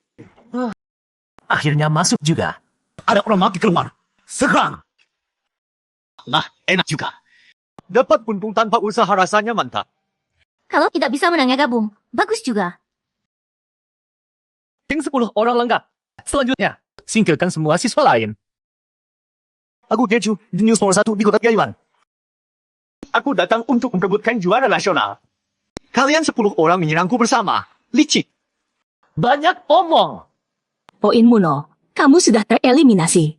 Akhirnya masuk juga. Ada orang mati keluar. Serang. Nah, enak juga. Dapat puntung tanpa usaha rasanya mantap. Kalau tidak bisa menangnya gabung, bagus juga. Tim 10 orang lengkap. Selanjutnya, singkirkan semua siswa lain. Aku Keju, di news nomor 1 di kota Piaiwan. Aku datang untuk memperebutkan juara nasional. Kalian 10 orang menyerangku bersama. Licik. Banyak omong. Poinmu no. Kamu sudah tereliminasi.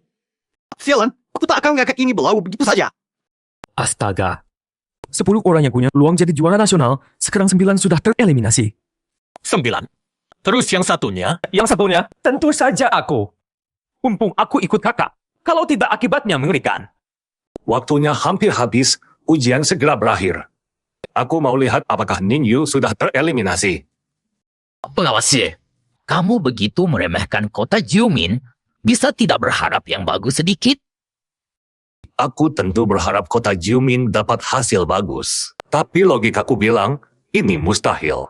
Sialan, aku tak akan mengangkat ini belau begitu saja. Astaga. 10 orang yang punya peluang jadi juara nasional, sekarang 9 sudah tereliminasi. 9. Terus yang satunya? Yang satunya, tentu saja aku. Mumpung aku ikut kakak. Kalau tidak akibatnya mengerikan. Waktunya hampir habis, ujian segera berakhir. Aku mau lihat apakah Ninyu sudah tereliminasi. Pengawas Ye, kamu begitu meremehkan kota Jiumin, bisa tidak berharap yang bagus sedikit? Aku tentu berharap kota Jiumin dapat hasil bagus. Tapi logikaku bilang, ini mustahil.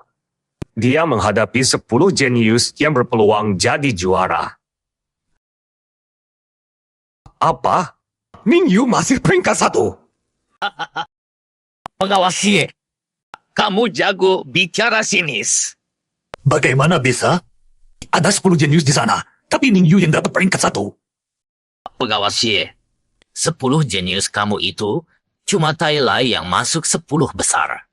Dia menghadapi 10 jenius yang berpeluang jadi juara. Apa? Ninyu masih peringkat 1. Pengawas Ye, kamu jago bicara sinis. Bagaimana bisa? Ada 10 jenius di sana, tapi Ninyu yang dapat peringkat 1. Pengawas Ye, 10 jenius kamu itu cuma Thailand yang masuk 10 besar.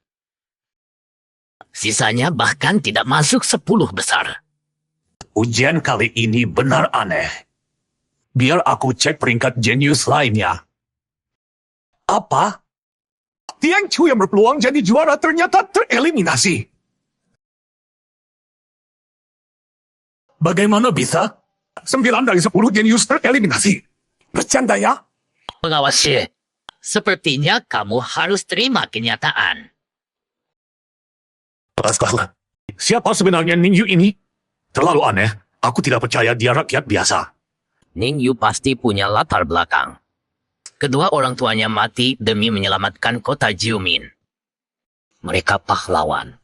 Sisanya bahkan tidak masuk 10 besar. Ujian kali ini benar aneh. Biar aku cek peringkat jenius lainnya. Apa? Tiang Chu yang berpeluang jadi juara ternyata tereliminasi. Bagaimana bisa? 9 dari 10 jenius tereliminasi. Bercanda ya? Pengawas Ye, sepertinya kamu harus terima kenyataan. Astaga. Siapa sebenarnya Ninyu ini? Terlalu aneh. Aku tidak percaya dia rakyat biasa. Ningyu pasti punya latar belakang. Kedua orang tuanya mati demi menyelamatkan kota Jiumin. Mereka pahlawan.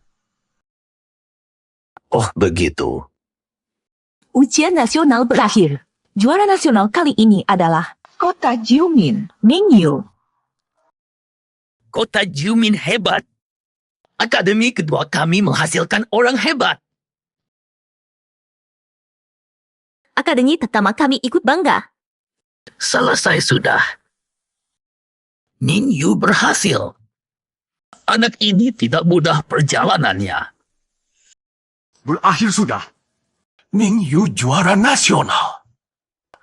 Oh, begitu. Ujian nasional berakhir. Juara nasional kali ini adalah Kota Jiumin, Ningyu. Kota Jiumin hebat. Akademi kedua kami menghasilkan orang hebat. Akademi pertama kami ikut bangga. Selesai sudah. Ningyu berhasil. Anak ini tidak mudah perjalanannya. Berakhir sudah. Ninyu juara nasional.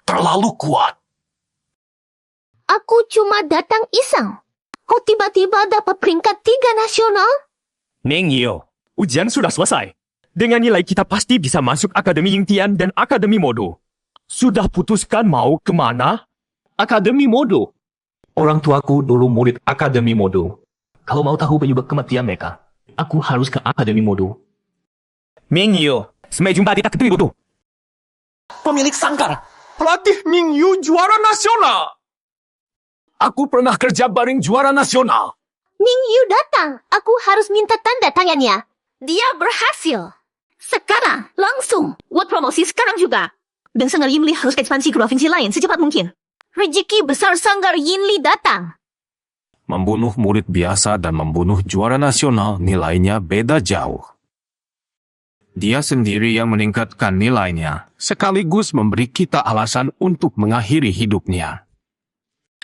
Terlalu kuat. Aku cuma datang iseng. Kok tiba-tiba dapat peringkat 3 nasional? Ningyu, ujian sudah selesai. Dengan nilai kita pasti bisa masuk Akademi Yingtian dan Akademi Modo. Sudah putuskan mau kemana? Akademi Modo. Orang tuaku dulu murid Akademi Modo. Kalau mau tahu penyebab kematian mereka, aku harus ke Akademi Modo. Mingyu, sampai jumpa di Akademi Modo. Pemilik sangkar. Pelatih Mingyu juara nasional. Aku pernah kerja bareng juara nasional. Mingyu datang. Aku harus minta tanda tangannya. Dia berhasil. Sekarang, langsung. Buat promosi sekarang juga. Dan Sanggar Yinli harus ekspansi ke provinsi lain secepat mungkin. Rezeki besar Sanggar Yinli datang. Membunuh murid biasa dan membunuh juara nasional nilainya beda jauh. Dia sendiri yang meningkatkan nilainya, sekaligus memberi kita alasan untuk mengakhiri hidupnya.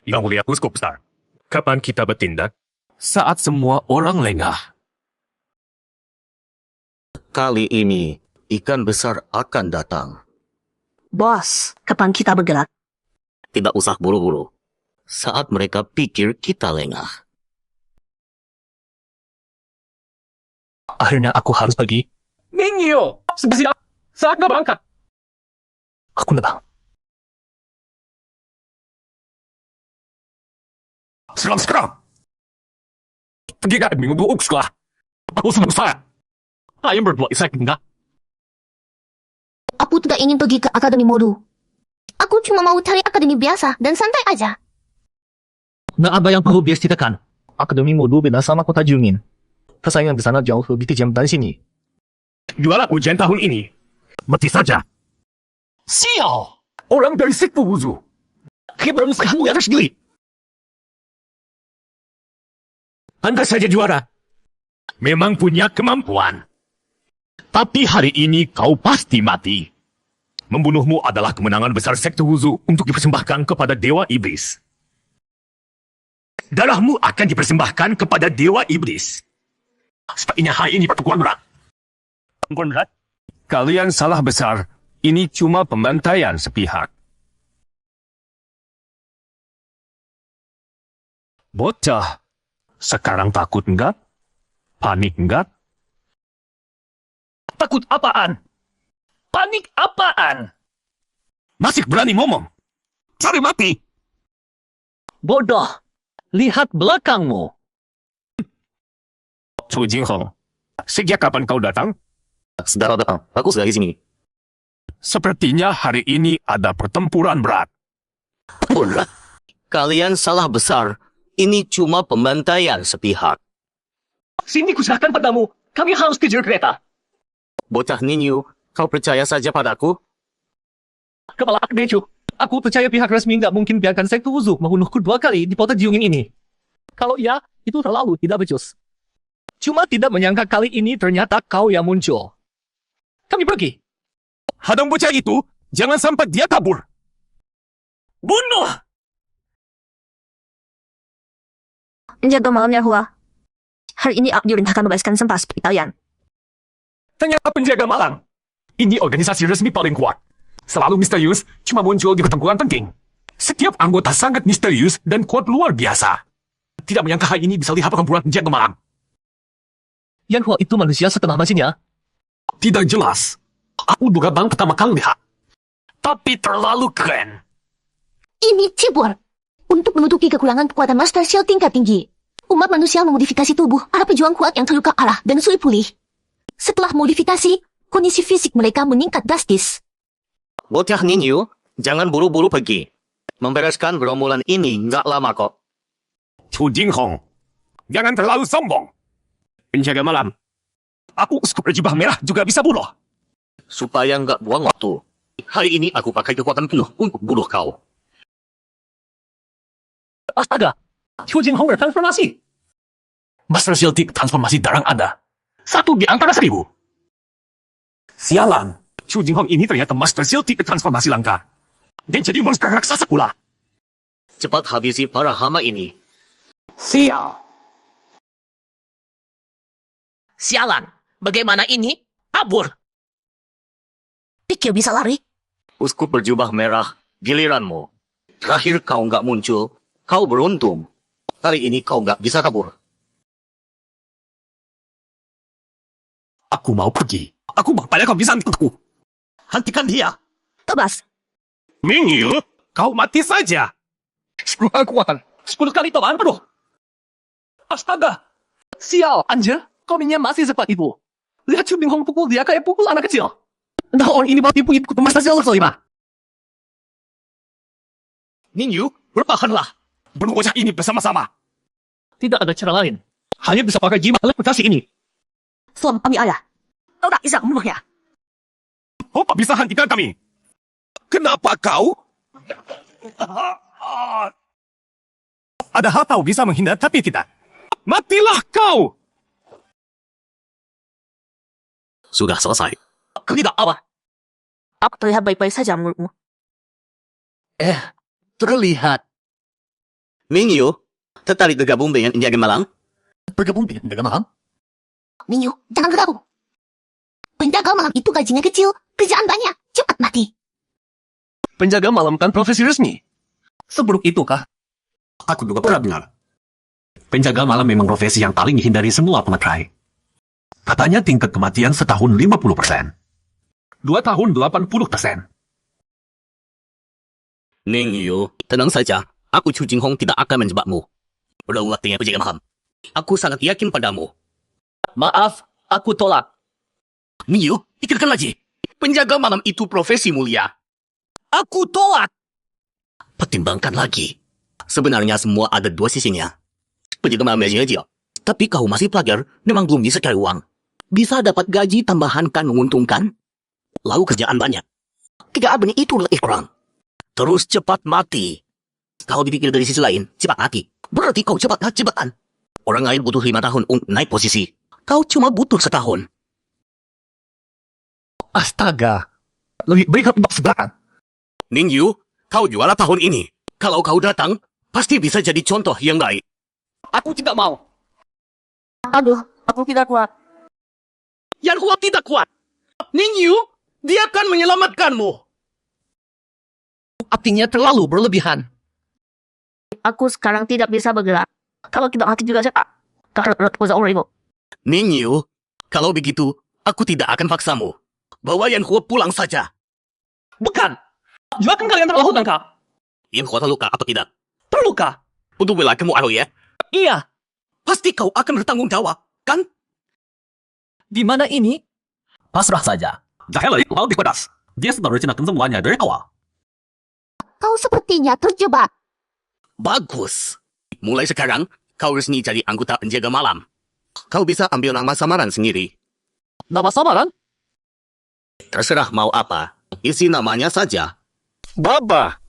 Yang mulia Kusko besar. Kapan kita bertindak? Saat semua orang lengah. Kali ini, ikan besar akan datang. Bos, kapan kita bergerak? Tidak usah buru-buru. Saat mereka pikir kita lengah. Akhirnya aku harus pergi. Mingyu, siap. Saatnya berangkat. Aku datang. Sekarang. Pergi ke Akademi untuk sekolah. Aku senang saya. Ayam berbuat saya enggak. Aku tidak ingin pergi ke Akademi Modo. Aku cuma mau cari akademi biasa dan santai aja. Nah, apa yang perlu bias ceritakan? Akademi Modo beda sama kota Jungin. Persaingan di sana jauh lebih tajam dari sini. Juara ujian tahun ini. Mati saja. Sial! Orang dari sektor Wuzu. Kibarmu kamu yang sendiri. Anda saja juara. Memang punya kemampuan. Tapi hari ini kau pasti mati. Membunuhmu adalah kemenangan besar sektor Wuzu untuk dipersembahkan kepada Dewa Iblis. Darahmu akan dipersembahkan kepada Dewa Iblis. Sepertinya hari ini pertukuran berat. Pertukuran berat? Kalian salah besar. Ini cuma pembantaian sepihak. Bocah. Sekarang takut enggak? Panik enggak? Takut apaan? Panik apaan? Masih berani ngomong? Cari mati! Bodoh. Lihat belakangmu. Chu Jinghong, sejak kapan kau datang? Sudah datang. Aku sudah di sini. Sepertinya hari ini ada pertempuran berat. Kalian salah besar. Ini cuma pembantaian sepihak. Sini kuserahkan padamu. Kami harus kejar kereta. Bocah Ninyu, kau percaya saja padaku? Kepala Akdecu, aku percaya pihak resmi nggak mungkin biarkan sektor Wuzu membunuhku 2 kali di kota Jiungin ini. Kalau iya, itu terlalu tidak becus. Cuma tidak menyangka kali ini ternyata kau yang muncul. Kami pergi. Hadang bocah itu, jangan sampai dia kabur. Bunuh! Jaga malamnya, Hua. Hari ini Abdi akan membebaskan Sempas seperti kalian. Ternyata penjaga malang. Ini organisasi resmi paling kuat. Selalu misterius, cuma muncul di pertempuran penting. Setiap anggota sangat misterius dan kuat luar biasa. Tidak menyangka hari ini bisa lihat pertempuran penjaga malang. Yang Hua itu manusia setengah mesinnya. Tidak jelas. Aku juga baru pertama kali lihat. Tapi terlalu keren. Ini cibur. Untuk menutupi kekurangan kekuatan Master Shield tingkat tinggi. Umat manusia memodifikasi tubuh para pejuang kuat yang terluka arah dan sulit pulih. Setelah modifikasi, kondisi fisik mereka meningkat drastis. Bocah Ninyu, jangan buru-buru pergi. Membereskan gerombolan ini nggak lama kok. Chu Jinghong, jangan terlalu sombong. Penjaga malam, aku skup berjubah merah juga bisa bunuh. Supaya nggak buang waktu. Hari ini aku pakai kekuatan penuh untuk bunuh kau. Astaga, Chu Jinghong bertransformasi. Master Shield transformasi darang Anda. 1 di antara 1000. Sialan, Chu Jinghong ini ternyata Master Shield transformasi langka. Dan jadi monster raksasa pula. Cepat habisi para hama ini. Sial. Sialan, bagaimana ini? Kabur. Pikir bisa lari? Uskup berjubah merah, giliranmu. Terakhir kau nggak muncul, kau beruntung. Kali ini kau nggak bisa kabur. Aku mau pergi. Aku bertanya kau bisa hentikanku. Hentikan dia. Tebas. Mingyu, kau mati saja. 10 akuan. 10 kali teman penuh. Astaga. Sial, anjir. Kau minyak masih sekuat itu. Lihat Chu Binghong pukul dia kayak pukul anak kecil. Entah orang ini mau tipu ibu masa sial atau lima. Ningyu, bertahanlah. Bunuh bocah ini bersama-sama. Tidak ada cara lain. Hanya bisa pakai jimat reputasi ini. Suami ayah. Kau tak bisa membunuhnya. Kau tak bisa hentikan kami. Kenapa kau? Ada hal kau bisa menghindar tapi tidak. Matilah kau! Sudah selesai. Tidak apa. Aku terlihat baik-baik saja menurutmu. Terlihat. Mingyu, tertarik bergabung dengan penjaga malam? Bergabung dengan malam. Mingyu, jangan bergabung. Penjaga malam itu gajinya kecil, kerjaan banyak, cepat mati. Penjaga malam kan profesi resmi. Seburuk itu kah? Aku juga pernah dengar. Penjaga malam memang profesi yang paling dihindari semua pematrai. Katanya tingkat kematian setahun 50%. 2 tahun 80%. Ningyu, tenang saja. Aku Chu Jinghong tidak akan menjebakmu. Berulang dengan penjaga malam. Aku sangat yakin padamu. Maaf, aku tolak. Ningyu, pikirkan lagi. Penjaga malam itu profesi mulia. Aku tolak. Pertimbangkan lagi. Sebenarnya semua ada dua sisinya. Penjaga malam aja. Tapi kau masih pelajar, memang belum bisa cari uang. Bisa dapat gaji tambahan kan menguntungkan. Lalu kerjaan banyak. 3 abang itu lebih kurang. Terus cepat mati. Kalau dipikir dari sisi lain, cepat mati. Berarti kau cepatan. Orang lain butuh 5 tahun untuk naik posisi. Kau cuma butuh setahun. Astaga. Lebih baik aku sebelahan. Ningyu, kau juara tahun ini. Kalau kau datang, pasti bisa jadi contoh yang baik. Aku tidak mau. Aduh, aku tidak kuat. Yang kuat tidak kuat. Ningyu, dia akan menyelamatkanmu. Artinya terlalu berlebihan. Aku sekarang tidak bisa bergerak. Kalau tidak mati juga cepat. Karena aku seorang ibu. Ningyu, kalau begitu, aku tidak akan paksamu. Bawa Yan Huo pulang saja. Bukan. Jualan kalian terlalu tangkap. Yan Huo terluka atau tidak? Terluka. Untuk bela kamu alo ya? Iya. Pasti kau akan bertanggung jawab, kan? Di mana ini? Pasrah saja. Jangan lagi mau dikudas. Dia sudah rencanakan semuanya dari awal. Kau sepertinya terjebak. Bagus. Mulai sekarang, kau resmi jadi anggota penjaga malam. Kau bisa ambil nama samaran sendiri. Nama samaran? Terserah mau apa. Isi namanya saja. Baba.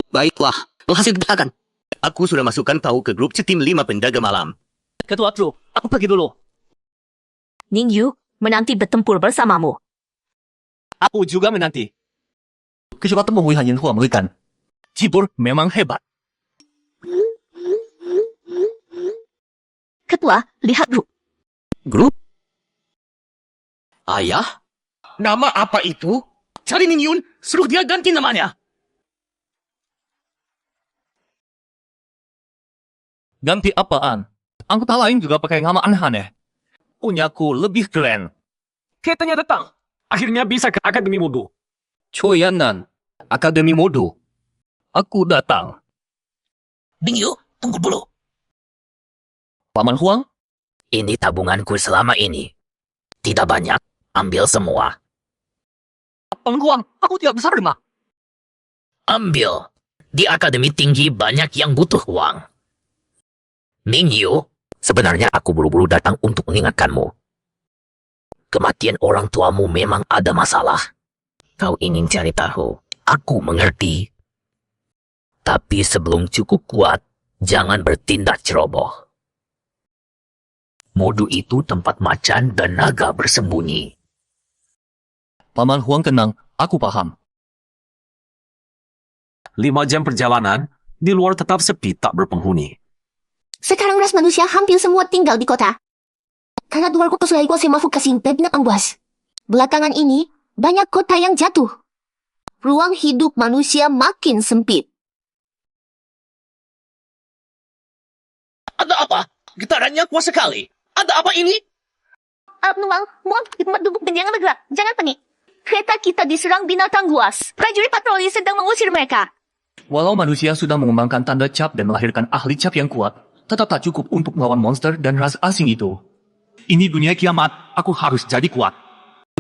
Baiklah, hasil gerakan. Aku sudah masukkan kau ke grup tim 5 penjaga malam. Ketua Tru, aku pergi dulu. Ningyu, menanti bertempur bersamamu. Aku juga menanti. Kecepatan pemulihan Yan Huo mengerikan. Cibur memang hebat. Ketua, lihat grup. Grup? Ayah? Nama apa itu? Cari Ningyun, suruh dia ganti namanya. Ganti apaan? Anggota lain juga pakai nama aneh-aneh. Punyaku lebih keren. Katanya datang. Akhirnya bisa ke Akademi Mudu. Choyanan, Akademi Modu. Aku datang. Ningyu, tunggu dulu. Paman Huang? Ini tabunganku selama ini. Tidak banyak, ambil semua. Paman Huang, aku tidak bisa terima. Ambil. Di akademi tinggi banyak yang butuh uang. Ningyu, sebenarnya aku buru-buru datang untuk mengingatkanmu. Kematian orang tuamu memang ada masalah. Kau ingin cari tahu, aku mengerti. Tapi sebelum cukup kuat, jangan bertindak ceroboh. Modu itu tempat macan dan naga bersembunyi. Paman Huang tenang, aku paham. 5 jam perjalanan, di luar tetap sepi tak berpenghuni. Sekarang ras manusia hampir semua tinggal di kota. Karena luar kota sudah igual semafukasi dan binatang buas. Belakangan ini, banyak kota yang jatuh. Ruang hidup manusia makin sempit. Ada apa? Getarannya kuat sekali. Ada apa ini? penumpang, mohon khidmat duduk dan jangan bergerak. Jangan panik. Kereta kita diserang binatang buas. Prajurit patroli sedang mengusir mereka. Walau manusia sudah mengembangkan tanda cap dan melahirkan ahli cap yang kuat, tetap tak cukup untuk melawan monster dan ras asing itu. Ini dunia kiamat, aku harus jadi kuat.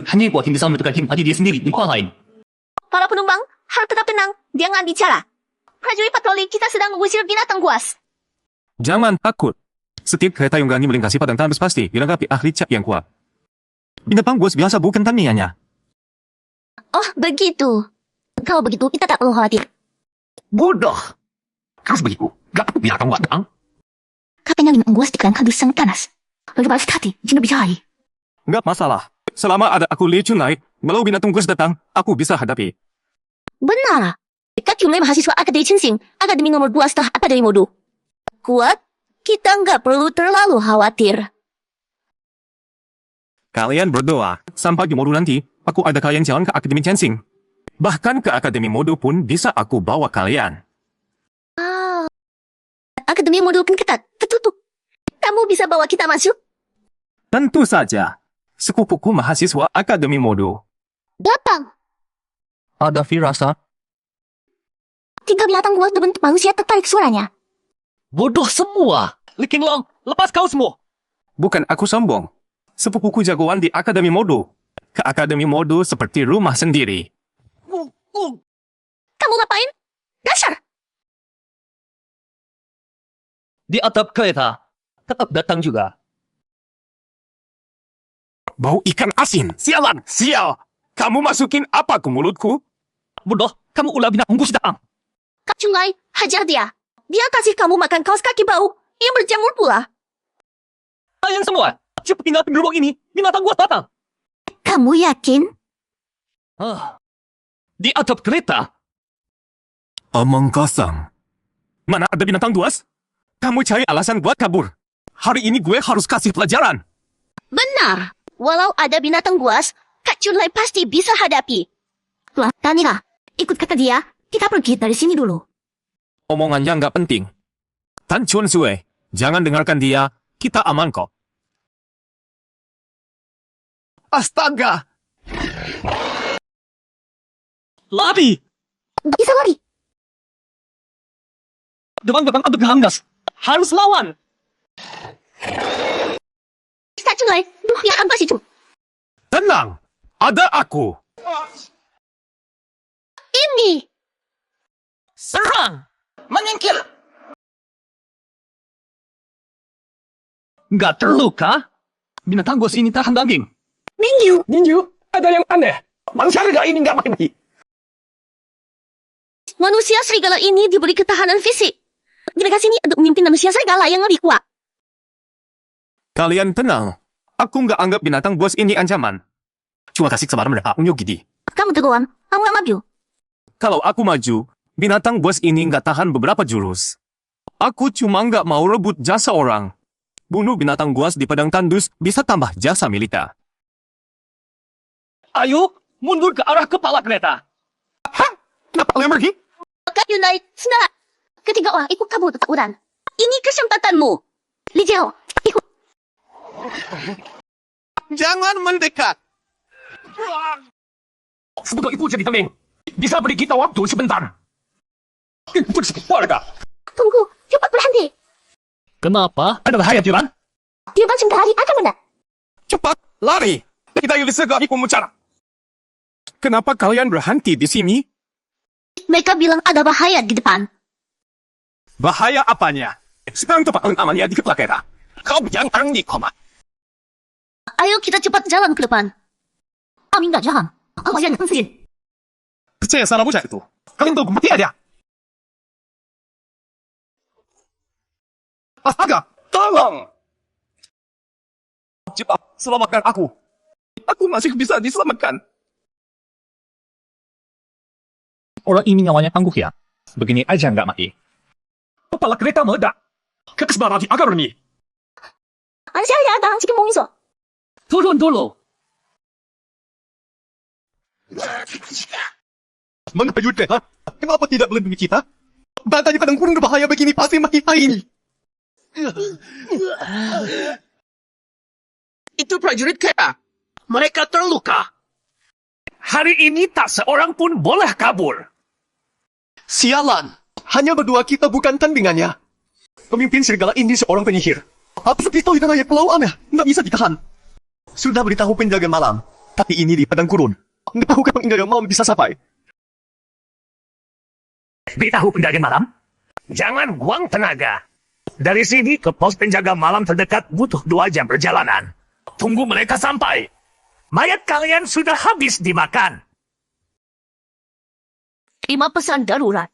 Hanya kuat yang bisa menentukan hati dia sendiri di kuat lain. Para penumpang, harus tetap tenang. Jangan bicara. Prajurit patroli kita sedang mengusir binatang buas. Jangan takut. Setiap kereta yang berani melintasi padang tandus pasti dilengkapi ahli cap yang kuat. Binatang buas biasa bukan tandingannya. Oh, begitu. Kalau begitu, kita tak perlu khawatir. Bodoh. Harus begitu. Gak apa binatang buas datang. Kapan yang buas di kerangka dusang panas? Lalu balas hati, jangan bicara. Gak masalah. Selama ada aku Lee Chunlai, walau binatang buas datang, aku bisa hadapi. Benar. Dekat jumlah mahasiswa Akademi Censing, Akademi nomor 2 setelah Akademi Modu. Kuat, kita nggak perlu terlalu khawatir. Kalian berdoa, sampai di Modu nanti, aku ada kalian jalan ke Akademi Censing. Bahkan ke Akademi Modu pun bisa aku bawa kalian. Akademi Modu pun ketat, tertutup. Kamu bisa bawa kita masuk? Tentu saja. Sepupuku mahasiswa Akademi Modu. Datang. Ada firasat. 3 binatang buas berbentuk manusia tertarik suaranya. Bodoh semua. Li Qinglong, lepas kau semua. Bukan aku sombong. Sepupuku jagoan di Akademi Modu. Ke Akademi Modu seperti rumah sendiri. Kamu ngapain? Dasar. Di atap kereta, tetap datang juga. Bau ikan asin. Sialan. Sial. Kamu masukin apa ke mulutku? Bodoh, kamu ulah binatang buas datang. Kak Chunlai, hajar dia. Dia kasih kamu makan kaos kaki bau yang berjamur pula. Kalian semua, cepat tinggalkan gerbong ini. Binatang buas datang. Kamu yakin? Di atap kereta. Omong kosong. Mana ada binatang buas? Kamu cari alasan buat kabur. Hari ini gue harus kasih pelajaran. Benar. Walau ada binatang buas, Kak Chunlai pasti bisa hadapi. Lah, Tanira, ikut kata dia. Kita pergi dari sini dulu. Omongannya nggak penting. Tan Chun Sue, jangan dengarkan dia. Kita aman kok. Astaga! Lari! Bisa lari. Demang datang ada gehamdas. Harus lawan. Kak Chunlai, dia apa sih itu? Tenang, ada aku. Ini. Serang! Menyingkir! Nggak terluka? Binatang buas ini tahan daging. Minggu. Ninju, ada yang aneh. Manusia serigala ini nggak mati. Manusia serigala ini diberi ketahanan fisik. Delegasi ini untuk memimpin manusia serigala yang lebih kuat. Kalian tenang. Aku nggak anggap binatang buas ini ancaman. Cuma kasih kesempatan mereka unjuk gigi. Kamu teguhan, kamu gak maju. Kalau aku maju, binatang buas ini nggak tahan beberapa jurus. Aku cuma nggak mau rebut jasa orang. Bunuh binatang buas di padang tandus bisa tambah jasa militer. Ayo, mundur ke arah kepala kereta. Hah? Kenapa kalian pergi? Kak Yunai, senang. Ketiga orang ikut kamu tetap uran. Ini kesempatanmu. Li Jiao, ikut. Jangan mendekat. Sebetul itu jadi tameng. Bisa beri kita waktu sebentar. Warga. Tunggu, cepat berhenti. Kenapa? Ada bahaya, Tuan. Dia sebentar lagi akan menang. Cepat, lari. Kita bisa segera bicara. Kenapa kalian berhenti di sini? Mereka bilang ada bahaya di depan. Bahaya apanya? Sekarang tempat paling amannya di kepala kereta. Kau jangan di koma. Ayo kita cepat jalan ke depan. Kami nggak jalan. Aku aja nggak sih. Percaya salah bocah itu. Kalian tahu mati aja. Astaga, tolong. Cepat, selamatkan aku. Aku masih bisa diselamatkan. Orang ini nyawanya tangguh ya. Begini aja nggak mati. Kepala kereta meledak. Kekesbarati Akademi. Saya datang 지금 몽이소. Turun dulu. Mengapa kereta? Kenapa tidak melindungi kita? Bantai di padang gurun berbahaya begini pasti mati hari ini. Itu prajurit kita. Mereka terluka. Hari ini tak seorang pun boleh kabur. Sialan. Hanya berdua kita bukan tandingannya. Pemimpin serigala ini seorang penyihir. Apa pistol di tengah pelauannya? Nggak bisa ditahan. Sudah beritahu penjaga malam. Tapi ini di padang gurun. Nggak tahu kapan penjaga malam bisa sampai. Beritahu penjaga malam, jangan buang tenaga. Dari sini ke pos penjaga malam terdekat butuh 2 jam perjalanan. Tunggu mereka sampai. Mayat kalian sudah habis dimakan. 5 pesan darurat.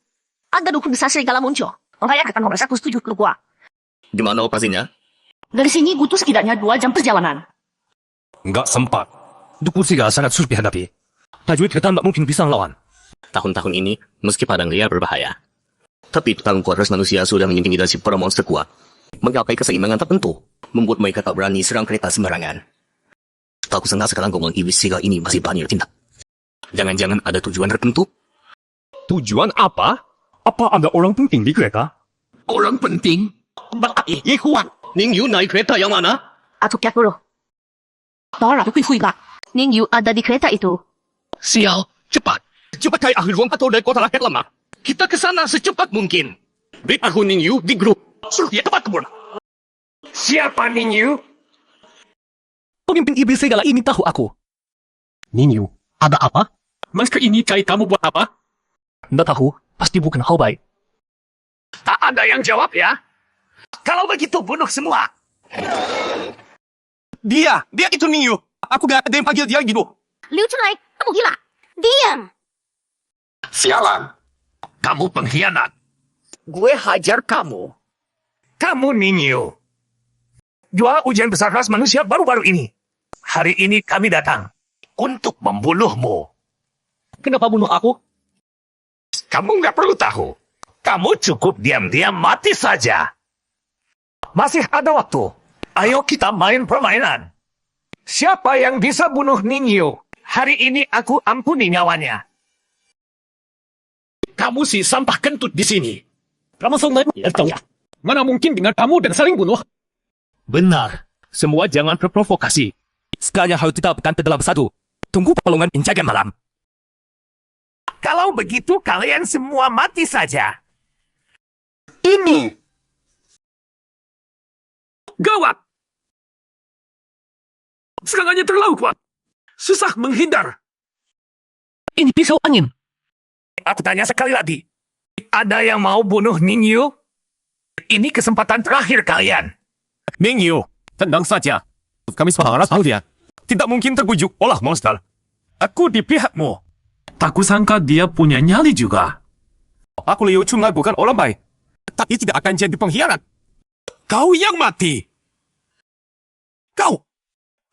Ada dukun besar serigala muncul. Merayakan nomor 107 keluar. Gimana operasinya? Dari sini butuh setidaknya 2 jam perjalanan. Nggak sempat. Dukun serigala sangat sulit dihadapi. Prajurit kita nggak mungkin bisa melawan. Tahun-tahun ini, meski padang liar berbahaya, tapi tukang kuat ras manusia sudah mengintimidasi para monster kuat, menggapai keseimbangan tertentu, membuat mereka tak berani serang kereta sembarangan. Tak kusangka sekarang golongan iblis serigala ini masih berani bertindak. Jangan-jangan ada tujuan tertentu? Tujuan apa? Apa ada orang penting di kereta? Orang penting? Ye Huan, Ning Yu naik kereta yang mana? Atau kiat bro. Tolong aku hui gak. Ning Yu ada di kereta itu. Sial, cepat. Cepat cari ahli ruang atau dari kota rakyat lama. Kita ke sana secepat mungkin. Beritahu Ning Yu di grup. Suruh dia tepat kebun. Siapa Ning Yu? Pemimpin iblis serigala ini tahu aku. Ninyu, ada apa? Masker ini cari kamu buat apa? Nggak tahu, pasti bukan hal baik. Tak ada yang jawab ya? Kalau begitu bunuh semua. Dia itu Ningyu. Aku gak ada yang panggil dia gitu. Liu Chunlai, kamu gila. Diam. Sialan. Kamu pengkhianat. Gue hajar kamu. Kamu Ninyu. Jual ujian besar ras manusia baru-baru ini. Hari ini kami datang untuk membunuhmu. Kenapa bunuh aku? Kamu nggak perlu tahu. Kamu cukup diam-diam mati saja. Masih ada waktu. Ayo kita main permainan. Siapa yang bisa bunuh Ninyu? Hari ini aku ampuni nyawanya. Kamu si sampah kentut di sini. Kamu sebenarnya tahu. Mana mungkin dengan kamu dan saling bunuh? Benar. Semua jangan berprovokasi. Sekarang harus tetapkan ke dalam satu. Tunggu pertolongan penjaga malam. Kalau begitu kalian semua mati saja. Ini. Gawat. Serangannya terlalu kuat. Susah menghindar. Ini pisau angin. Aku tanya sekali lagi. Ada yang mau bunuh Ninyu? Ini kesempatan terakhir kalian. Mingyu, tenang saja. Kami sepakat tahu dia. Tidak mungkin terbujuk olah monster. Aku di pihakmu. Tak kusangka dia punya nyali juga. Aku Liu Chunlai bukan orang baik. Tapi tidak akan jadi pengkhianat. Kau yang mati. Kau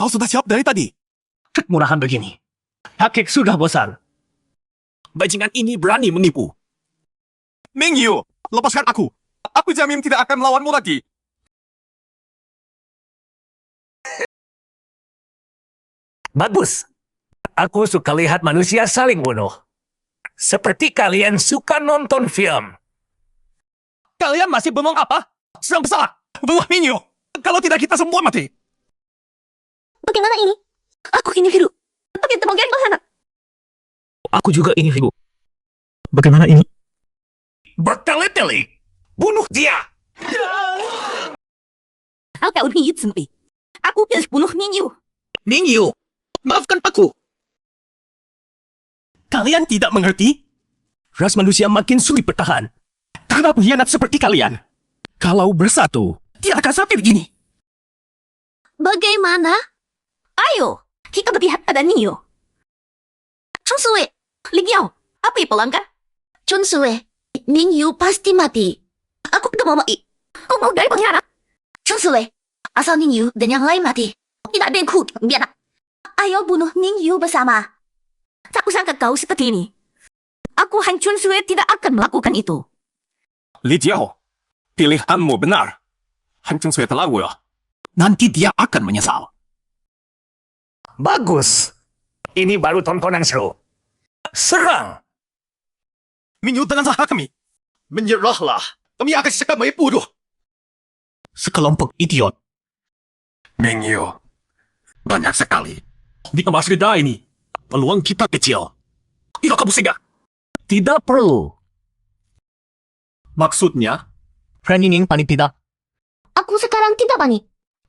sudah siap dari tadi. Kemurahan begini. Hakik sudah bosan. Bajingan ini berani menipu. Mingyu, lepaskan aku. Aku jamin tidak akan melawanmu lagi. Bagus. Aku suka lihat manusia saling bunuh. Seperti kalian suka nonton film. Kalian masih bengong apa? Sedang bersalah. Bunuh Mingyu. Kalau tidak kita semua mati. Bagaimana ini? Aku ini hidup. Tapi teman geng mengkhianat. Aku juga ingin ribu. Bagaimana ini? Bertele-tele. Bunuh dia. Aku udah sendiri. Aku pilih bunuh Ning Yu. Ning Yu, maafkan aku. Kalian tidak mengerti? Ras manusia makin sulit bertahan. Karena pengkhianat seperti kalian. Kalau bersatu, tidak akan sampai begini. Bagaimana? Ayo, kita berpihak pada Ning Yu. Chun Sui, Ling Yao, apa yang pelanggar? Chun Sui, Ning Yu pasti mati. Aku tidak mau mati. Kau mau dari pengkhianat? Chun Sui, asal Ning Yu dan yang lain mati. Tidak ada yang kuat, biar. Ayo bunuh Ning Yu bersama. Tak kusangka kau seperti ini. Aku Han Chun Sui tidak akan melakukan itu. Li Jiao, pilihanmu benar. Han Chun Sui terlalu. Nanti dia akan menyesal. Bagus. Ini baru tontonan seru. Serang. Mingyu dengan sahabat kami. Menyerahlah. Kami akan siapkan bunuh. Sekelompok idiot. Mingyu, Banyak sekali. Di emas reda ini, peluang kita kecil. Tidak kamu singgah. Tidak perlu. Maksudnya, Freninging panipida. Aku sekarang tidak panik.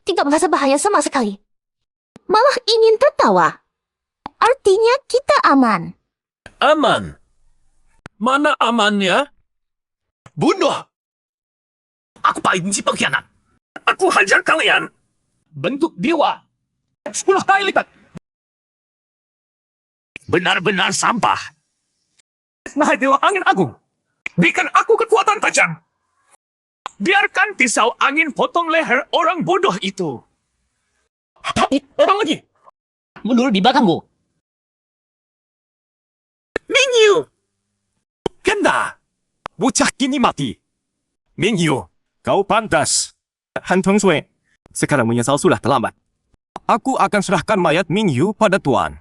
Tidak merasa bahaya sama sekali. Malah ingin tertawa. Artinya kita aman. aman. Mana amannya? Bunuh! Aku paling benci pengkhianat. Aku hajar kalian. Bentuk dewa. 10 kali lipat. Benar-benar sampah. Nah, dewa angin agung. Berikan aku kekuatan tajam. Biarkan pisau angin potong leher orang bodoh itu. Orang lagi. Mundur di belakangmu. Mingyu! Ganda! Bocah kini mati. Mingyu, kau pantas. Han Teng Sui, sekarang menyesal sudah terlambat. Aku akan serahkan mayat Mingyu pada Tuan.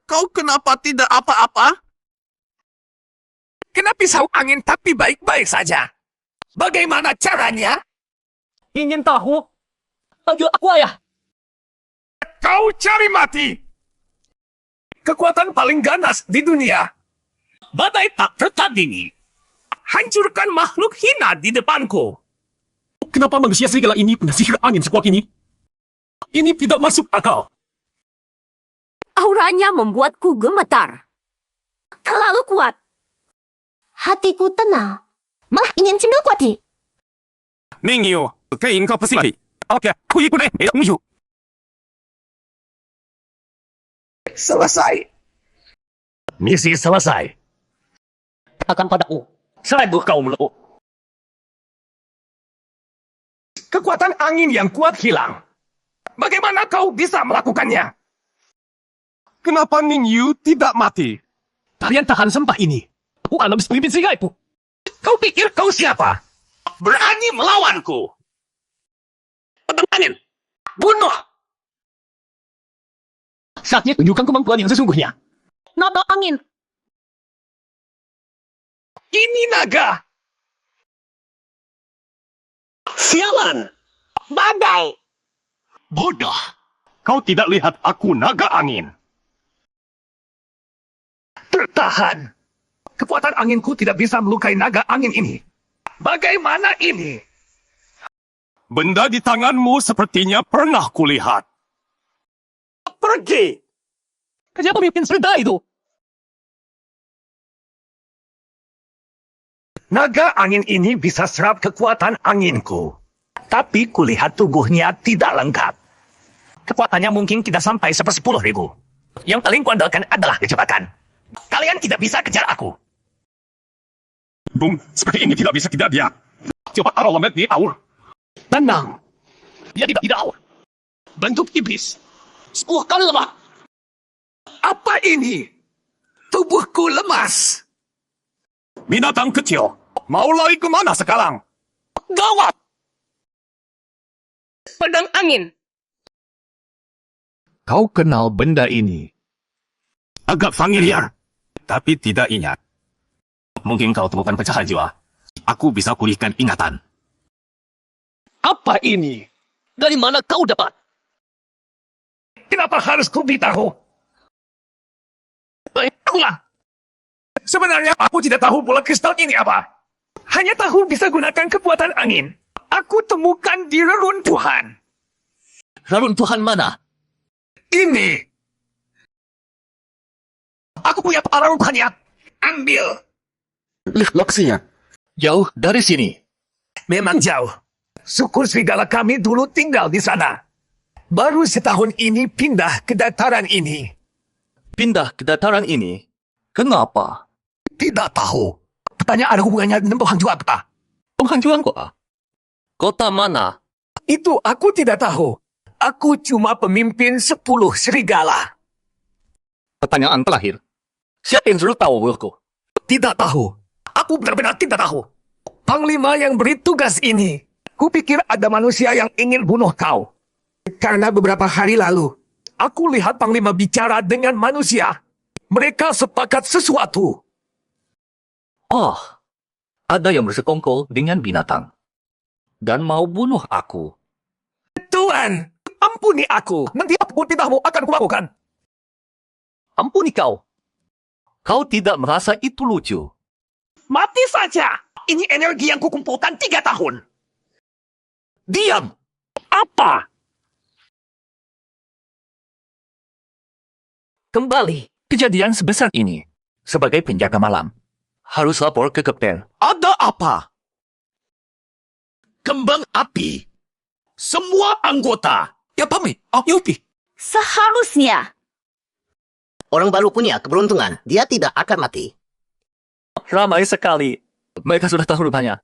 Kau kenapa tidak apa-apa? Kena pisau angin tapi baik-baik saja. Bagaimana caranya? Ingin tahu? Panggil aku ayah. Kau cari mati. Kekuatan paling ganas di dunia. Badai tak tertandingi. Hancurkan makhluk hina di depanku. Kenapa manusia serigala ini punya sihir angin sekuat ini? Ini tidak masuk akal. Auranya membuatku gemetar. Terlalu kuat. Hatiku tenang. Malah ingin cendekwati. Mingyu, kein kau pasti mati. Oke, aku ikut Mingyu. Selesai. Misi selesai. Akan padaku. Seribu kau melepuh. Kekuatan angin yang kuat hilang. Bagaimana kau bisa melakukannya? Kenapa Mingyu tidak mati? Kalian tahan sampah ini. Aku akan pemimpin serigaipu. Kau pikir kau siapa? Berani melawanku? Pedang angin. Bunuh! Saatnya tunjukkan kemampuan yang sesungguhnya. Naga angin. Ini naga. Sialan! Badai. Bodoh. Kau tidak lihat aku naga angin. Tertahan. Kekuatan anginku tidak bisa melukai naga angin ini. Bagaimana ini? Benda di tanganmu sepertinya pernah kulihat. Pergi! Kerja pemimpin serigala itu. Naga angin ini bisa serap kekuatan anginku. Tapi kulihat tubuhnya tidak lengkap. Kekuatannya mungkin tidak sampai 10.000. Yang paling kuandalkan adalah kecepatan. Kalian tidak bisa kejar aku. Bung, seperti ini tidak bisa tidak dia. Cepat arah lambat di aur. Tenang. Dia tidak aur. Bentuk iblis. 10 kali lemah. Apa ini? Tubuhku lemas. Binatang kecil, mau lari kemana sekarang? Gawat! Pedang angin. Kau kenal benda ini? Agak familiar, tapi tidak ingat. Mungkin kau temukan pecahan jiwa. Aku bisa pulihkan ingatan. Apa ini? Dari mana kau dapat? Kenapa harus ku beritahu? Ulah. Sebenarnya aku tidak tahu bola kristal ini apa. Hanya tahu bisa gunakan kekuatan angin. Aku temukan di reruntuhan. Reruntuhan mana? Ini. Aku punya reruntuhannya. Ambil. Lokasinya. Jauh dari sini. Memang jauh. Suku serigala kami dulu tinggal di sana. Baru setahun ini pindah ke dataran ini. Pindah ke dataran ini. Kenapa? Tidak tahu. Katanya ada hubungannya dengan penghangju apa? Penghancuran kota. Kota mana? Itu aku tidak tahu. Aku cuma pemimpin 10 serigala. Pertanyaan terakhir. Siapa yang suruh tahu Wilko? Tidak tahu. Aku benar-benar tidak tahu. Panglima yang beri tugas ini. Kupikir ada manusia yang ingin bunuh kau. Karena beberapa hari lalu, aku lihat Panglima bicara dengan manusia. Mereka sepakat sesuatu. Oh, ada yang bersekongkol dengan binatang. Dan mau bunuh aku. Tuan, ampuni aku. Nanti apapun titahmu akan kulakukan. Ampuni kau. Kau tidak merasa itu lucu. Mati saja. Ini energi yang kukumpulkan 3 tahun. Diam. Apa? Kembali. Kejadian sebesar ini. Sebagai penjaga malam. Harus lapor ke kapten. Ada apa? Kembang api. Semua anggota. Ya pami, Yuti. Seharusnya. Orang baru punya keberuntungan. Dia tidak akan mati. Ramai sekali. Mereka sudah tahu rupanya.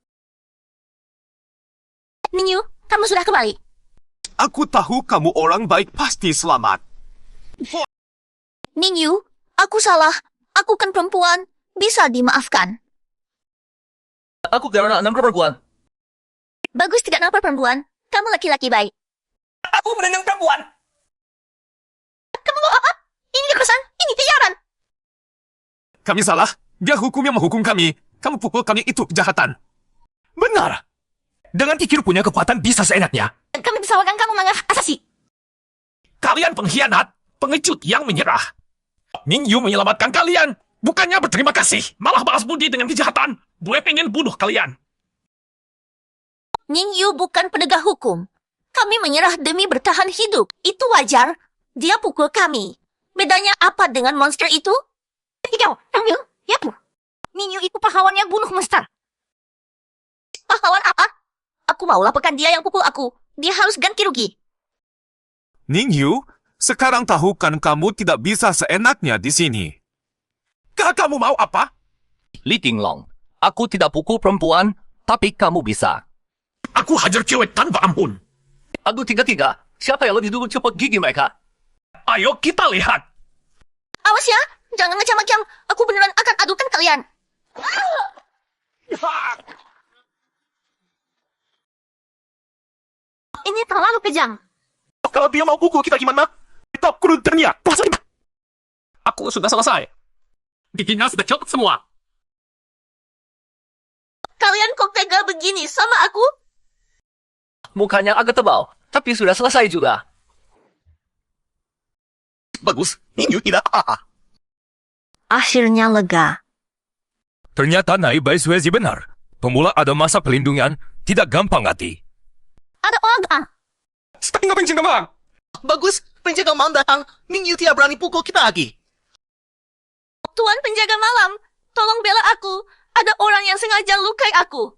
Ningyu, kamu sudah kembali. Aku tahu kamu orang baik pasti selamat. Ningyu, aku salah. Aku kan perempuan. Bisa dimaafkan. Aku karena anak perempuan. Bagus tidak nampak perempuan. Kamu laki-laki baik. Aku menendang perempuan. Kamu mau apa? Ini kekerasan. Ini kejaran. Kami salah. Dia hukum yang menghukum kami. Kamu pukul kami itu kejahatan. Benar. Dengan pikir punya kekuatan bisa seenaknya. Kami disalahkan kamu melanggar asasi. Kalian pengkhianat. Pengecut yang menyerah. Ningyu menyelamatkan kalian. Bukannya berterima kasih. Malah balas budi dengan kejahatan. Gue pengen bunuh kalian. Ningyu bukan penegak hukum. Kami menyerah demi bertahan hidup. Itu wajar. Dia pukul kami. Bedanya apa dengan monster itu? Hijau, Ningyu, ya bu. Ningyu itu pahlawan yang bunuh monster. Pahlawan apa? Aku mau laporkan dia yang pukul aku. Dia harus ganti rugi. Ningyu, sekarang tahu kan kamu tidak bisa seenaknya di sini. Kamu mau apa? Li Tinglong. Aku tidak pukul perempuan, tapi kamu bisa. Aku hajar cewek tanpa ampun. Adu 3-3. Siapa yang lebih dulu cepat gigi mereka? Ayo kita lihat. Awas ya, jangan macam-macam. Aku beneran akan adukan kalian. Ini terlalu kejam. Kalau dia mau pukul kita gimana? Kita kurun teriak. Aku sudah selesai. Giginya sudah copot semua. Kalian kok tega begini sama aku? Mukanya agak tebal, tapi sudah selesai juga. Bagus, Ningyu tidak apa-apa. Akhirnya lega. Ternyata Nai Bai Suezi benar. Pemula ada masa pelindungan, tidak gampang mati. Ada orang. Setengah pencinta malam. Bagus, penjaga malam datang. Ningyu tidak berani pukul kita lagi. Tuan penjaga malam, tolong bela aku. Ada orang yang sengaja lukai aku.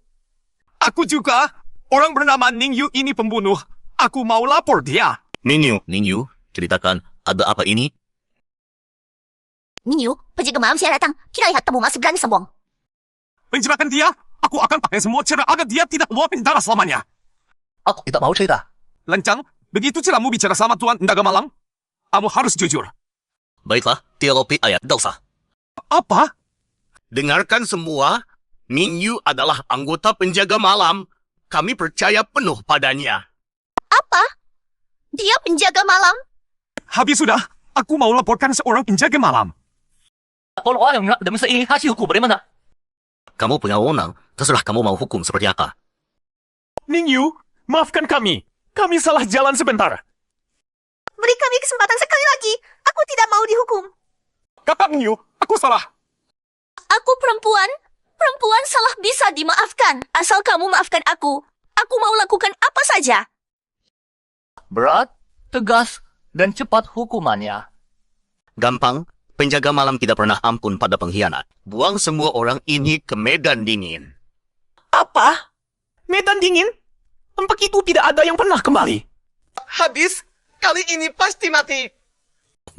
Aku juga. Orang bernama Ningyu ini pembunuh. Aku mau lapor dia. Ningyu, ceritakan ada apa ini? Ningyu, penjaga malam siap datang. Kita lihat kamu masih berani sombong. Penjelakan dia. Aku akan pakai semua cara agar dia tidak keluar penjara selamanya. Aku tidak mau cerita. Lancang, begitu caramu bicara sama Tuan Penjaga Malam? Kamu harus jujur. Baiklah, teologi ayat dosa. Apa? Dengarkan semua. Ningyu adalah anggota penjaga malam. Kami percaya penuh padanya. Apa? Dia penjaga malam? Habis sudah. Aku mau laporkan seorang penjaga malam. Kalau orang nggak ada ini hasil hukum bagaimana? Kamu punya wewenang. Terserah kamu mau hukum seperti apa. Ningyu, maafkan kami. Kami salah jalan sebentar. Beri kami kesempatan sekali lagi. Aku tidak mau dihukum. Kakak Ningyu, aku salah. Aku perempuan. Perempuan salah bisa dimaafkan. Asal kamu maafkan aku. Aku mau lakukan apa saja. Berat, tegas, dan cepat hukumannya. Gampang, penjaga malam tidak pernah ampun pada pengkhianat. Buang semua orang ini ke medan dingin. Apa? Medan dingin? Tempat itu tidak ada yang pernah kembali. Habis, kali ini pasti mati.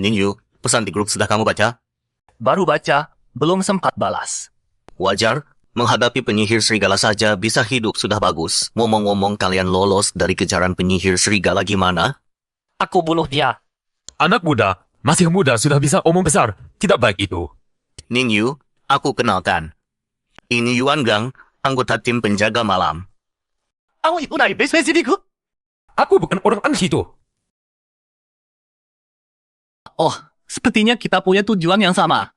Ningyu, pesan di grup sudah kamu baca? Baru baca, belum sempat balas. Wajar, menghadapi penyihir serigala saja bisa hidup sudah bagus. Ngomong-ngomong kalian lolos dari kejaran penyihir serigala gimana? Aku bunuh dia. Anak muda, masih muda sudah bisa omong besar. Tidak baik itu. Ningyu, aku kenalkan. Ini Yuan Gang, anggota tim penjaga malam. Aku itu naik base diriku. Aku bukan orang aneh itu. Oh, sepertinya kita punya tujuan yang sama.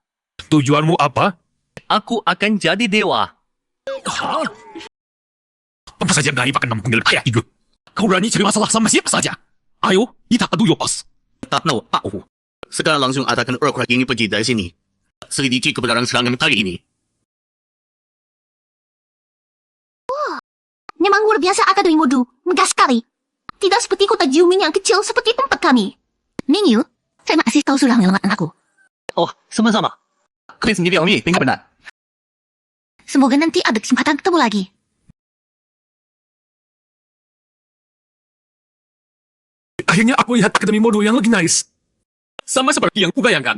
Tujuanmu apa? Aku akan jadi dewa. Apa saja Gaib akan memanggil ayah itu? Kau berani cari masalah sama siapa saja? Ayo, kita adu yopas. Tak tahu aku. Sekarang langsung adakan orang ini pergi dari sini. Selidiki kebenaran serangan kali ini. Memang luar biasa Akademi Modu. Megah sekali. Tidak seperti kota Jiumin yang kecil seperti tempat kami. Mingyu, terima kasih kau sudah menyelamatkan aku. Oh, sama-sama. Kalian sendiri Oni, tinggal benar. Semoga nanti ada kesempatan ketemu lagi. Akhirnya aku lihat Akademi Modo yang lebih nice. Sama seperti yang kubayangkan.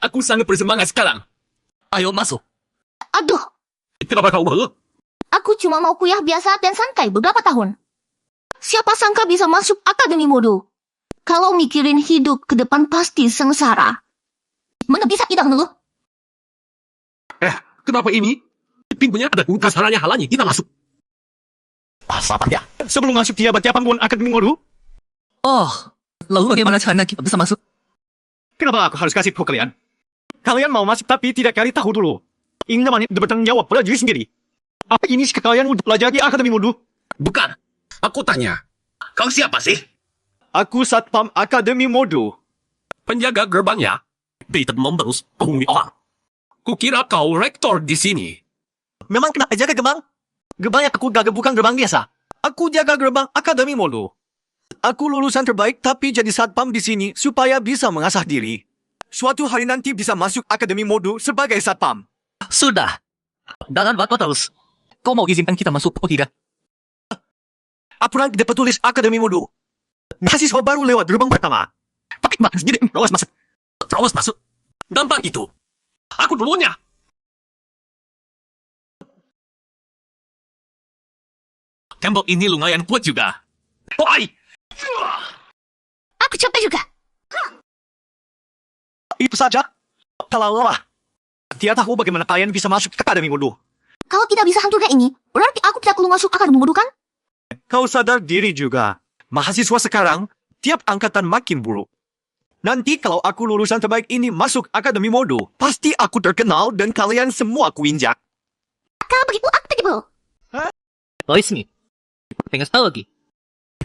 Aku sangat bersemangat sekarang. Ayo masuk. Aduh, Kenapa kau malu? aku cuma mau kuliah biasa dan santai beberapa tahun. Siapa sangka bisa masuk Akademi Modu? Kalau mikirin hidup ke depan pasti sengsara. Mana bisa tidak dulu? Kenapa ini? Pintunya ada kasarannya halangi, kita masuk. Apa dia? Sebelum masuk dia baca panggung Akademi Modu, Oh, lalu bagaimana caranya kita bisa masuk? kenapa aku harus kasih tahu kalian? Kalian mau masuk tapi tidak kali tahu dulu. Ini namanya bertanggung jawab pada diri sendiri. Apa ini sih kalian udah belajar di Akademi Modu? Bukan. Aku tanya. Kau siapa sih? Aku Satpam Akademi Modu. Penjaga gerbangnya. Tidak memberus penghuni orang. Kukira kau rektor di sini. Memang kenapa jaga gerbang? Gerbangnya aku jaga bukan gerbang biasa. Aku jaga gerbang Akademi Modu. Aku lulusan terbaik tapi jadi satpam di sini supaya bisa mengasah diri. Suatu hari nanti bisa masuk Akademi Modu sebagai satpam. Sudah. Jangan batal terus. Kau mau izinkan kita masuk atau tidak? Aturan dapat tulis Akademi Modu. Mahasiswa baru lewat gerbang pertama. Tapi mas, jadi terus masuk. Terus masuk. Gampang itu. Aku dulunya. Tembok ini lumayan kuat juga. Oi! Aku capek juga. Itu saja. Kalau lelah. Dia tahu bagaimana kalian bisa masuk ke Akademi Modu. Kalau tidak bisa hancurkan ini, berarti aku tidak perlu masuk Akademi Modu kan? Kau sadar diri juga. Mahasiswa sekarang, tiap angkatan makin buruk. Nanti kalau aku lulusan terbaik ini masuk Akademi Modu, pasti aku terkenal dan kalian semua aku injak. Kalau begitu, aku tidak mau. Loismi. Tengah sekali lagi.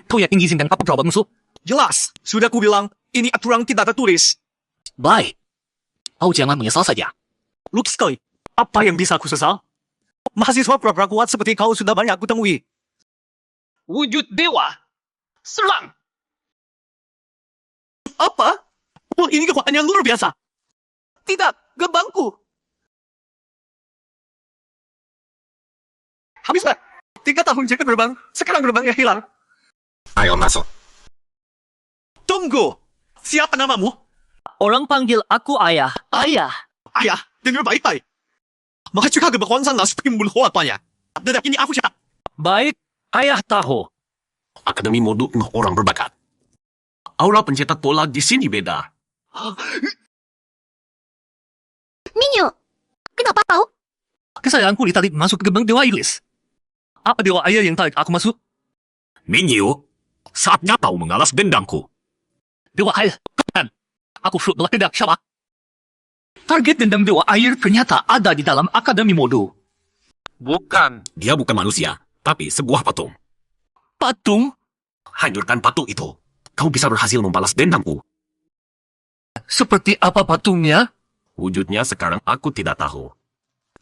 Kau yakin izinkan apa coba musuh? Jelas, sudah ku bilang, ini aturan tidak tertulis. Baik. Kau jangan menyesal saja. Luki sekali. Apa yang bisa aku sesal? Mahasiswa pura-pura kuat seperti kau sudah banyak aku temui. Wujud dewa. Serang. Apa? Oh, ini kekuatannya luar biasa. Tidak, gerbangku. Habislah. 3 tahun jaga gerbang, sekarang gerbangnya hilang. Ayo masuk. Tunggu. Siapa namamu? Orang panggil aku ayah. Ayah. Ayah, dengar baik-baik. Maka juga gerbang sana seperti membunuh apanya. Dan ini aku siapa? Baik, ayah tahu. Akademi Modu orang berbakat. Aura pencetak bola di sini beda. Minyu, kenapa kau? Kesayanganku ditarik masuk ke gerbang Dewa Iblis. Apa Dewa Ayah yang tarik aku masuk? Minyu, saatnya kau mengalas dendamku. Dewa Air, kan? Aku sudah tidak siapa? Target dendam Dewa Air ternyata ada di dalam Akademi Modu. Bukan. Dia bukan manusia, tapi sebuah patung. Patung? Hancurkan patung itu. Kau bisa berhasil membalas dendamku. Seperti apa patungnya? Wujudnya sekarang aku tidak tahu.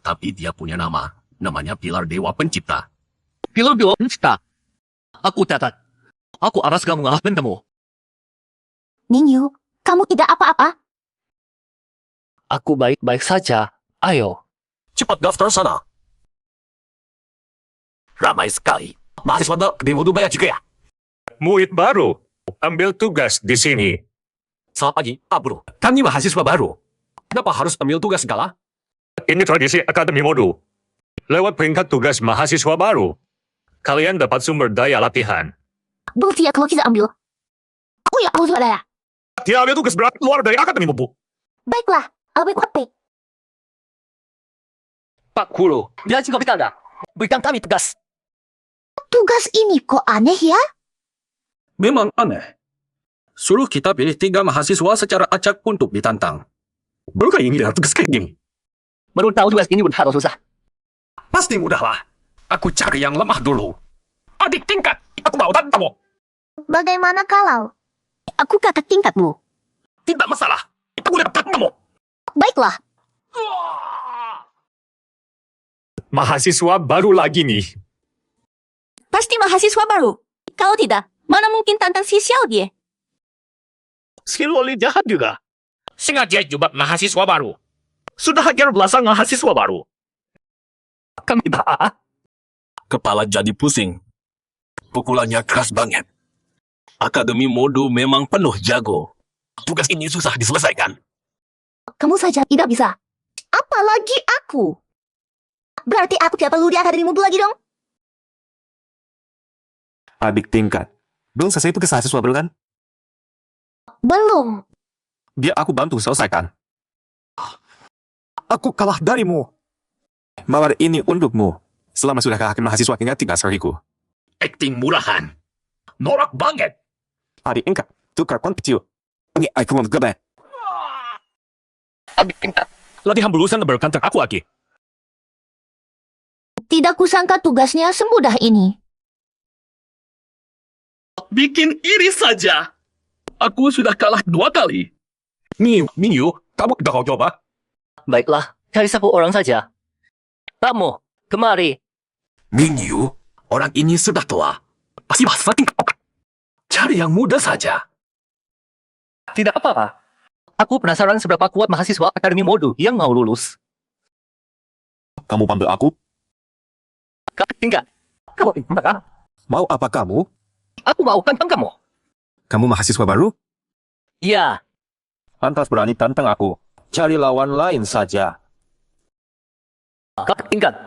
Tapi dia punya nama. Namanya Pilar Dewa Pencipta. Pilar Dewa Pencipta. Aku catat. Aku aras kamu ngalah dendammu. Minyu, kamu tidak apa-apa. Aku baik-baik saja. Ayo. Cepat daftar sana. Ramai sekali. Mahasiswa di Modu banyak juga ya. Murid baru. Ambil tugas di sini. Selamat pagi, Bro. Kami mahasiswa baru. Kenapa harus ambil tugas segala? Ini tradisi Akademi Modu. Lewat peringkat tugas mahasiswa baru, kalian dapat sumber daya latihan. Bukti ya kalau kita ambil. Aku ya harus ada. Dia ambil tugas berat luar dari Akademi Modu. Baiklah, lebih kuat. Pak Guru, dia juga bertanda. Berikan kami tugas. Tugas ini kok aneh ya? Memang aneh. Suruh kita pilih 3 mahasiswa secara acak untuk ditantang. Bukan ini dengan tugas kayak gini. Baru tahu tugas ini udah harus susah. Pasti mudah lah. Aku cari yang lemah dulu. Adik tingkat. Aku mau tantamu. Bagaimana kalau? Aku kakak tingkatmu. Tidak masalah. Aku dapat tantamu. Baiklah. Mahasiswa baru lagi nih. Pasti mahasiswa baru. Kalau tidak, mana mungkin tantang si Xiao dia? Si Loli jahat juga. Sengaja jebak mahasiswa baru. Sudah hajar belasan mahasiswa baru. Kan tidak. Kepala jadi pusing. Pukulannya keras banget. Akademi Modo memang penuh jago. Tugas ini susah diselesaikan. Kamu saja tidak bisa. Apalagi aku. Berarti aku tidak perlu di Akademi Mudu lagi dong? Adik tingkat. Belum selesai tugas mahasiswa baru kan? Belum. Biar aku bantu selesaikan. Aku kalah darimu. Mawar ini untukmu. Selama sudah kalahkan mahasiswa hingga 3 seriku. Acting murahan. Norak banget. Adik tingkat. Tukar kompetisi. Ini aku mau gede. Adik tingkat. Latihan berusaha berkantor aku lagi. Tidak kusangka tugasnya semudah ini. Bikin iri saja. Aku sudah kalah 2 kali. Mingyu, kamu udah kau coba? Baiklah, cari 1 orang saja. Kamu, kemari. Mingyu, orang ini sudah tua. Pasti bahasa tingkat. Cari yang muda saja. Tidak apa-apa. Aku penasaran seberapa kuat mahasiswa Akademi Modo yang mau lulus. Kamu panggil aku? Kakak tingkat. Kamu pintar. Mau apa kamu? Aku mau tantang kamu. Kamu mahasiswa baru? Iya. Lantas berani tantang aku. Cari lawan lain saja. Kakak tingkat.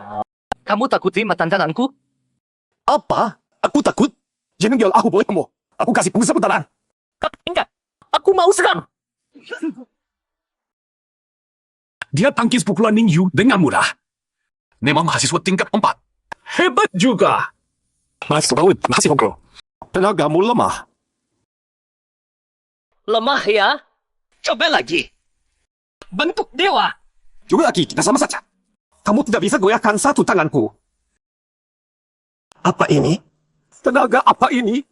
Kamu takut terima tantanganku? Apa? Aku takut? Jangan jual aku boleh kamu. Aku kasih pulsa putaran. Kakak tingkat. Aku mau serang. Dia tangkis pukulan Mingyu dengan mudah. Memang mahasiswa tingkat 4. Hebat juga. Mahasiswa baru, mahasiswa bro. Tenagamu lemah. Lemah ya? Coba lagi. Bentuk dewa. Coba lagi, kita sama saja. Kamu tidak bisa goyahkan 1 tanganku. Apa ini? Tenaga apa ini?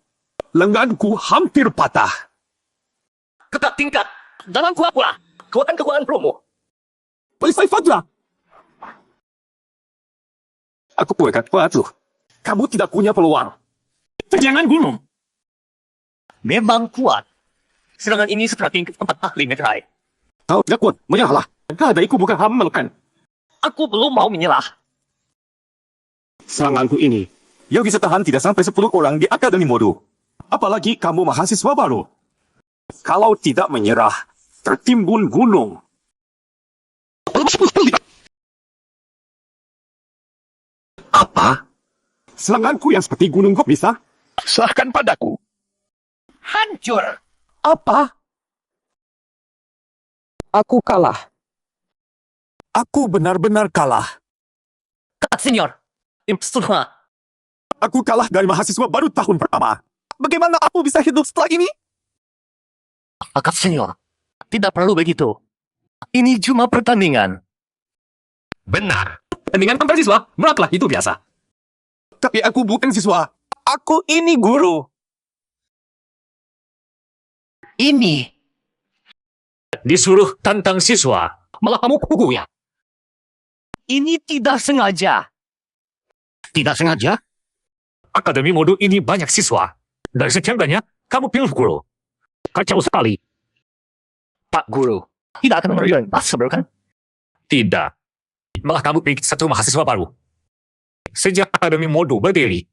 Lenganku hampir patah. Kakak tingkat. Dalam akulah. Kekuatan promo. Pelisai Fadra. Aku bukan kuat. Kamu tidak punya peluang. Jangan gunung. Memang kuat. Serangan ini seperti tempat ahli negeri. Kau tidak kuat, menyerahlah. Keadaanku bukan hamalkan. Aku belum mau menyerah. Seranganku ini, yang bisa tahan tidak sampai 10 orang di Akademi Modo. Apalagi kamu mahasiswa baru. Kalau tidak menyerah, tertimbun gunung. Apa? Seranganku yang seperti gunung kok bisa? Serahkan padaku. Hancur. Apa? Aku kalah. Aku benar-benar kalah. Kakak senior. Impersonal. Aku kalah dari mahasiswa baru tahun pertama. Bagaimana aku bisa hidup setelah ini? Kakak senior. Tidak perlu begitu. Ini cuma pertandingan. Benar. Pertandingan antar siswa, beratlah itu biasa. Tapi aku bukan siswa. Aku ini guru. Ini. Disuruh tantang siswa. Malah kamu pukulnya. Ini tidak sengaja. Tidak sengaja? Akademi Modo ini banyak siswa. Dari sekian banyak, kamu pilih guru. Kacau sekali. Pak Guru. Tidak akan memberikan sebel kan? Tidak. Malah kamu pilih 1 mahasiswa baru. Sejak Akademi Modo berdiri,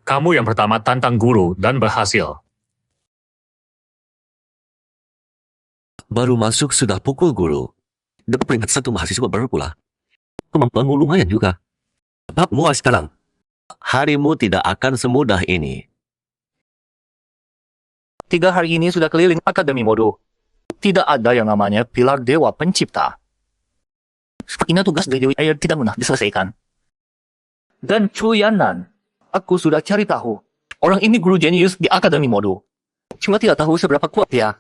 kamu yang pertama tantang guru dan berhasil. Baru masuk sudah pukul guru. Dapat peringkat 1 mahasiswa baru pula. Kemampuanmu lumayan juga. Bab mulai sekarang. Harimu tidak akan semudah ini. 3 hari ini sudah keliling Akademi Modo. Tidak ada yang namanya pilar dewa pencipta. Sepertinya tugas dari Dewi Air tidak mudah diselesaikan. Dan Cuyanan, aku sudah cari tahu. Orang ini guru jenius di Akademi Modo. Cuma tidak tahu seberapa kuat dia.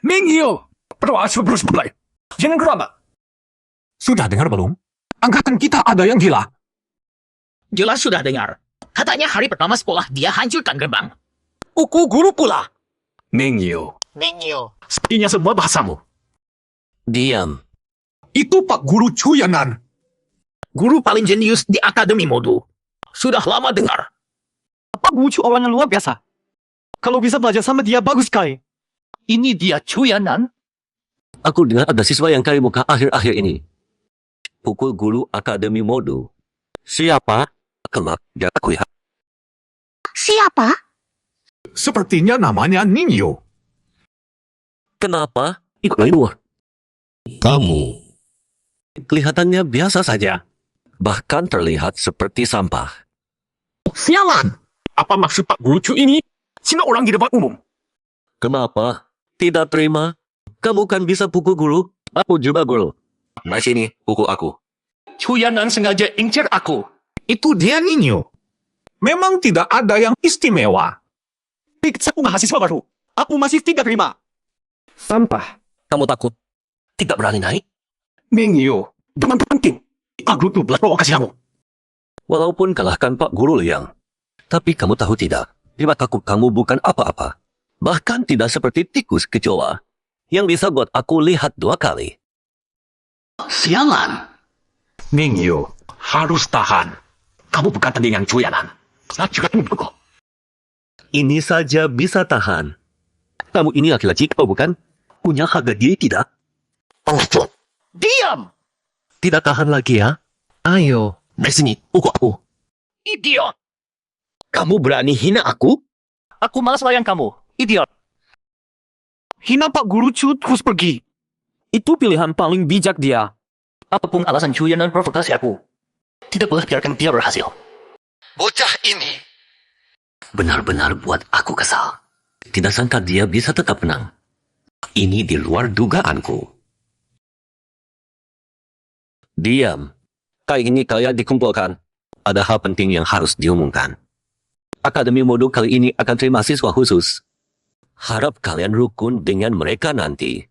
Mingyu, perlu terus mulai. Jangan keramat. Sudah dengar belum? Angkatan kita ada yang gila. Jelas sudah dengar. Katanya hari pertama sekolah dia hancurkan gerbang. Uku guru pula. Mingyu, Sepertinya semua bahasamu. diam. Itu Pak Guru Cuyanan. Guru paling jenius di Akademi Modu. Sudah lama dengar. Pak Guru Chu orang yang luar biasa. Kalau bisa belajar sama dia, bagus sekali. Ini dia Cuyanan. Aku dengar ada siswa yang cari muka akhir-akhir ini. Pukul guru Akademi Modu. Siapa? Kelak, dia aku ya. Siapa? Sepertinya namanya Ningyo. Kenapa? Ikut main luar. Kamu. Kelihatannya biasa saja. Bahkan terlihat seperti sampah. Sialan! Apa maksud Pak Guru Chu ini? Sina orang di depan umum. Kenapa? Tidak terima. Kamu kan bisa pukul guru. Aku juga guru. Nah sini, pukul aku. Cuyanan sengaja incer aku. Itu dia Ningyo. Memang tidak ada yang istimewa. Saya mahasiswa baru. Aku masih tidak terima. Sampah. Kamu takut? Tidak berani naik? Mingyu, jangan penting. Aku tuh belas provokasi kamu. Walaupun kalahkan Pak Guru Liang. Tapi kamu tahu tidak, di mataku kamu bukan apa-apa. Bahkan tidak seperti tikus kecoa yang bisa buat aku lihat 2 kali. Sialan. Mingyu, harus tahan. Kamu bukan tandingan Cuyanan. Saya juga kok. Ini saja bisa tahan. Kamu ini laki-laki kau bukan? Punya harga diri tidak? Diam. Tidak tahan lagi ya? Ayo, dari sini, pukul aku. Idiot! Kamu berani hina aku? Aku malas layan kamu. Idiot. Hina Pak Guru Chu terus pergi. Itu pilihan paling bijak dia. Apapun alasan Cuyanan provokasi aku, tidak boleh biarkan dia berhasil. Bocah ini benar-benar buat aku kesal. Tidak sangka dia bisa tetap menang. Ini di luar dugaanku. Diam. Kali ini kalian dikumpulkan. Ada hal penting yang harus diumumkan. Akademi Modu kali ini akan terima siswa khusus. Harap kalian rukun dengan mereka nanti.